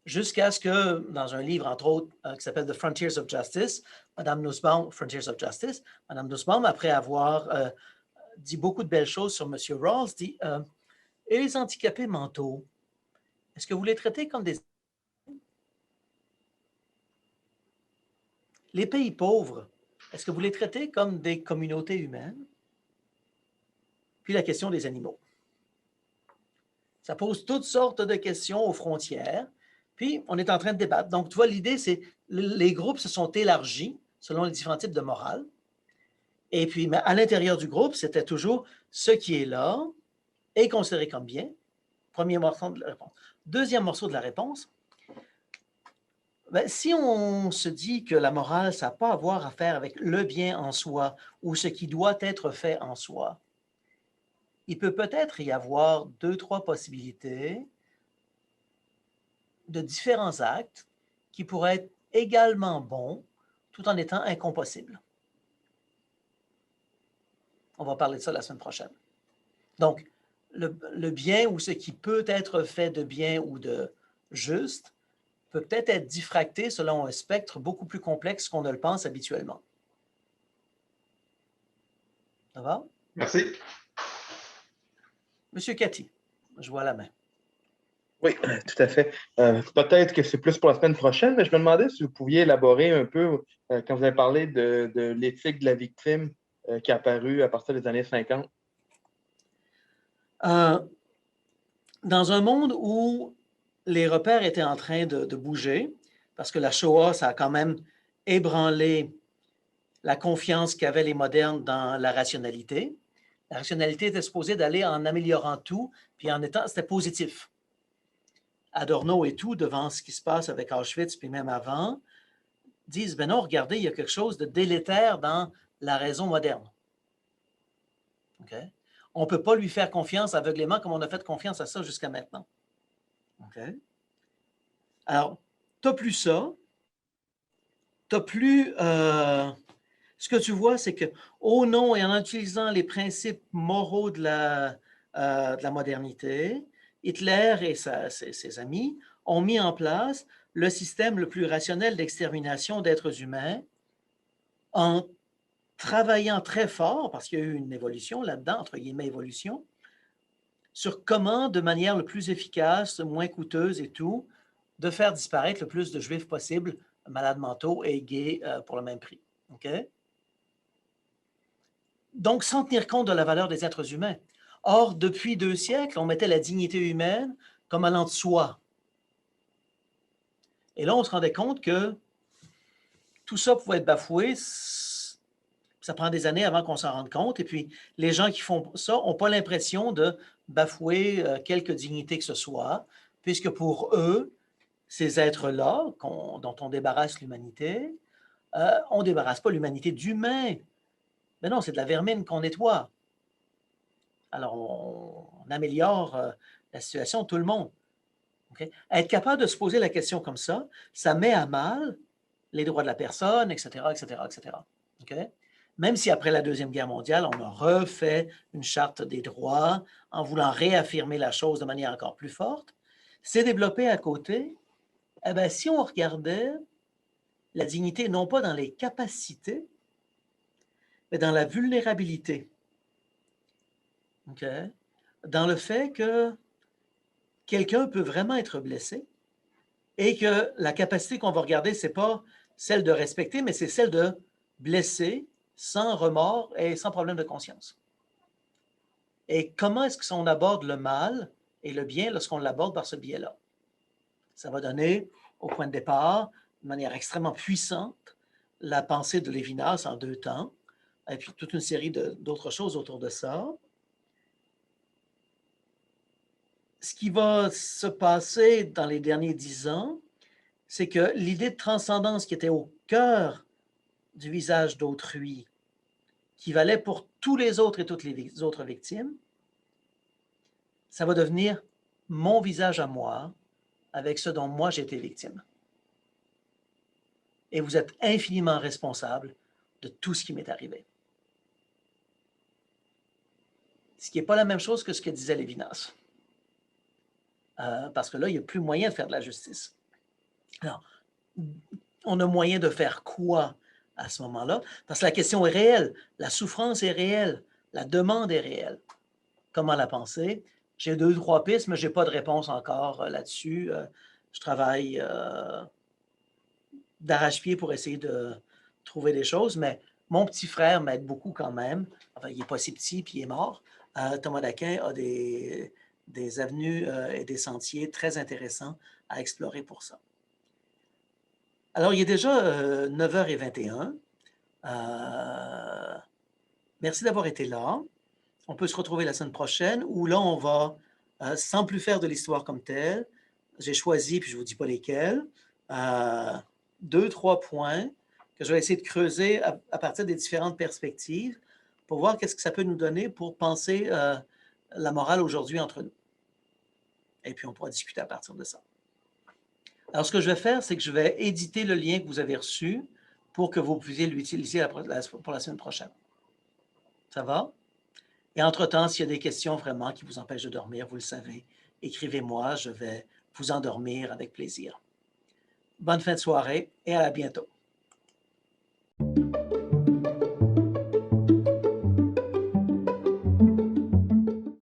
jusqu'à ce que, dans un livre, entre autres, qui s'appelle The Frontiers of Justice, Mme Nussbaum, Frontiers of Justice, Mme Nussbaum, après avoir dit beaucoup de belles choses sur M. Rawls, dit et les handicapés mentaux, est-ce que vous les traitez comme des... Les pays pauvres, est-ce que vous les traitez comme des communautés humaines? Puis la question des animaux. Ça pose toutes sortes de questions aux frontières. Puis, on est en train de débattre. Donc, tu vois, l'idée, c'est les groupes se sont élargis selon les différents types de morale. Et puis, mais à l'intérieur du groupe, c'était toujours ce qui est là est considéré comme bien. Premier morceau de la réponse. Deuxième morceau de la réponse, ben, si on se dit que la morale, ça n'a pas à voir à faire avec le bien en soi ou ce qui doit être fait en soi, il peut peut-être y avoir 2-3 possibilités de différents actes qui pourraient être également bons tout en étant incompossibles. On va parler de ça la semaine prochaine. Donc, le bien ou ce qui peut être fait de bien ou de juste peut peut-être être diffracté selon un spectre beaucoup plus complexe qu'on ne le pense habituellement. Ça va? Merci. Monsieur Cathy, je vois la main. Oui, tout à fait. Peut-être que c'est plus pour la semaine prochaine, mais je me demandais si vous pouviez élaborer un peu, quand vous avez parlé de l'éthique de la victime qui est apparue à partir des années 50. Dans un monde où les repères étaient en train de bouger, parce que la Shoah, ça a quand même ébranlé la confiance qu'avaient les modernes dans la rationalité. La rationalité était supposée d'aller en améliorant tout, puis en étant, c'était positif. Adorno et tout, devant ce qui se passe avec Auschwitz, puis même avant, disent, ben non, regardez, il y a quelque chose de délétère dans la raison moderne. Okay? On ne peut pas lui faire confiance aveuglément comme on a fait confiance à ça jusqu'à maintenant. Okay? Alors, tu n'as plus ça. Tu n'as plus... ce que tu vois, c'est qu'au nom et en utilisant les principes moraux de la modernité, Hitler et ses amis ont mis en place le système le plus rationnel d'extermination d'êtres humains en travaillant très fort, parce qu'il y a eu une évolution là-dedans, entre guillemets évolution, sur comment, de manière le plus efficace, moins coûteuse et tout, de faire disparaître le plus de juifs possible, malades mentaux et gays pour le même prix. Okay? Donc, sans tenir compte de la valeur des êtres humains. Or, depuis 2 siècles, on mettait la dignité humaine comme allant de soi. Et là, on se rendait compte que tout ça pouvait être bafoué. Ça prend des années avant qu'on s'en rende compte. Et puis, les gens qui font ça n'ont pas l'impression de bafouer quelque dignité que ce soit, puisque pour eux, ces êtres-là, dont on débarrasse l'humanité, on ne débarrasse pas l'humanité d'humain. Mais non, c'est de la vermine qu'on nettoie. Alors, on améliore la situation de tout le monde. Okay? Être capable de se poser la question comme ça met à mal les droits de la personne, etc., etc., etc. Okay? Même si après la Deuxième Guerre mondiale, on a refait une charte des droits en voulant réaffirmer la chose de manière encore plus forte, c'est développé à côté. Eh bien, si on regardait la dignité non pas dans les capacités, mais dans la vulnérabilité. Okay? Dans le fait que quelqu'un peut vraiment être blessé et que la capacité qu'on va regarder, ce n'est pas celle de respecter, mais c'est celle de blesser sans remords et sans problème de conscience. Et comment est-ce qu'on aborde le mal et le bien lorsqu'on l'aborde par ce biais-là? Ça va donner au point de départ, de manière extrêmement puissante, la pensée de Lévinas en 2 temps, et puis toute une série d'autres choses autour de ça. Ce qui va se passer dans les derniers 10 ans, c'est que l'idée de transcendance qui était au cœur du visage d'autrui, qui valait pour tous les autres et toutes les autres victimes, ça va devenir mon visage à moi, avec ce dont moi j'ai été victime. Et vous êtes infiniment responsable de tout ce qui m'est arrivé. Ce qui n'est pas la même chose que ce que disait Lévinas. Parce que là, il n'y a plus moyen de faire de la justice. Alors, on a moyen de faire quoi à ce moment-là? Parce que la question est réelle, la souffrance est réelle, la demande est réelle. Comment la penser? J'ai 2 ou 3 pistes, mais je n'ai pas de réponse encore là-dessus. Je travaille d'arrache-pied pour essayer de trouver des choses, mais mon petit frère m'aide beaucoup quand même. Enfin, il n'est pas si petit, puis il est mort. Thomas d'Aquin a des avenues et des sentiers très intéressants à explorer pour ça. Alors, il est déjà 9h21. Merci d'avoir été là. On peut se retrouver la semaine prochaine où là, on va, sans plus faire de l'histoire comme telle, j'ai choisi, puis je ne vous dis pas lesquels, 2, 3 points que je vais essayer de creuser à partir des différentes perspectives pour voir qu'est-ce que ça peut nous donner pour penser la morale aujourd'hui entre nous. Et puis, on pourra discuter à partir de ça. Alors, ce que je vais faire, c'est que je vais éditer le lien que vous avez reçu pour que vous puissiez l'utiliser pour la semaine prochaine. Ça va? Et entre-temps, s'il y a des questions vraiment qui vous empêchent de dormir, vous le savez, écrivez-moi, je vais vous endormir avec plaisir. Bonne fin de soirée et à bientôt.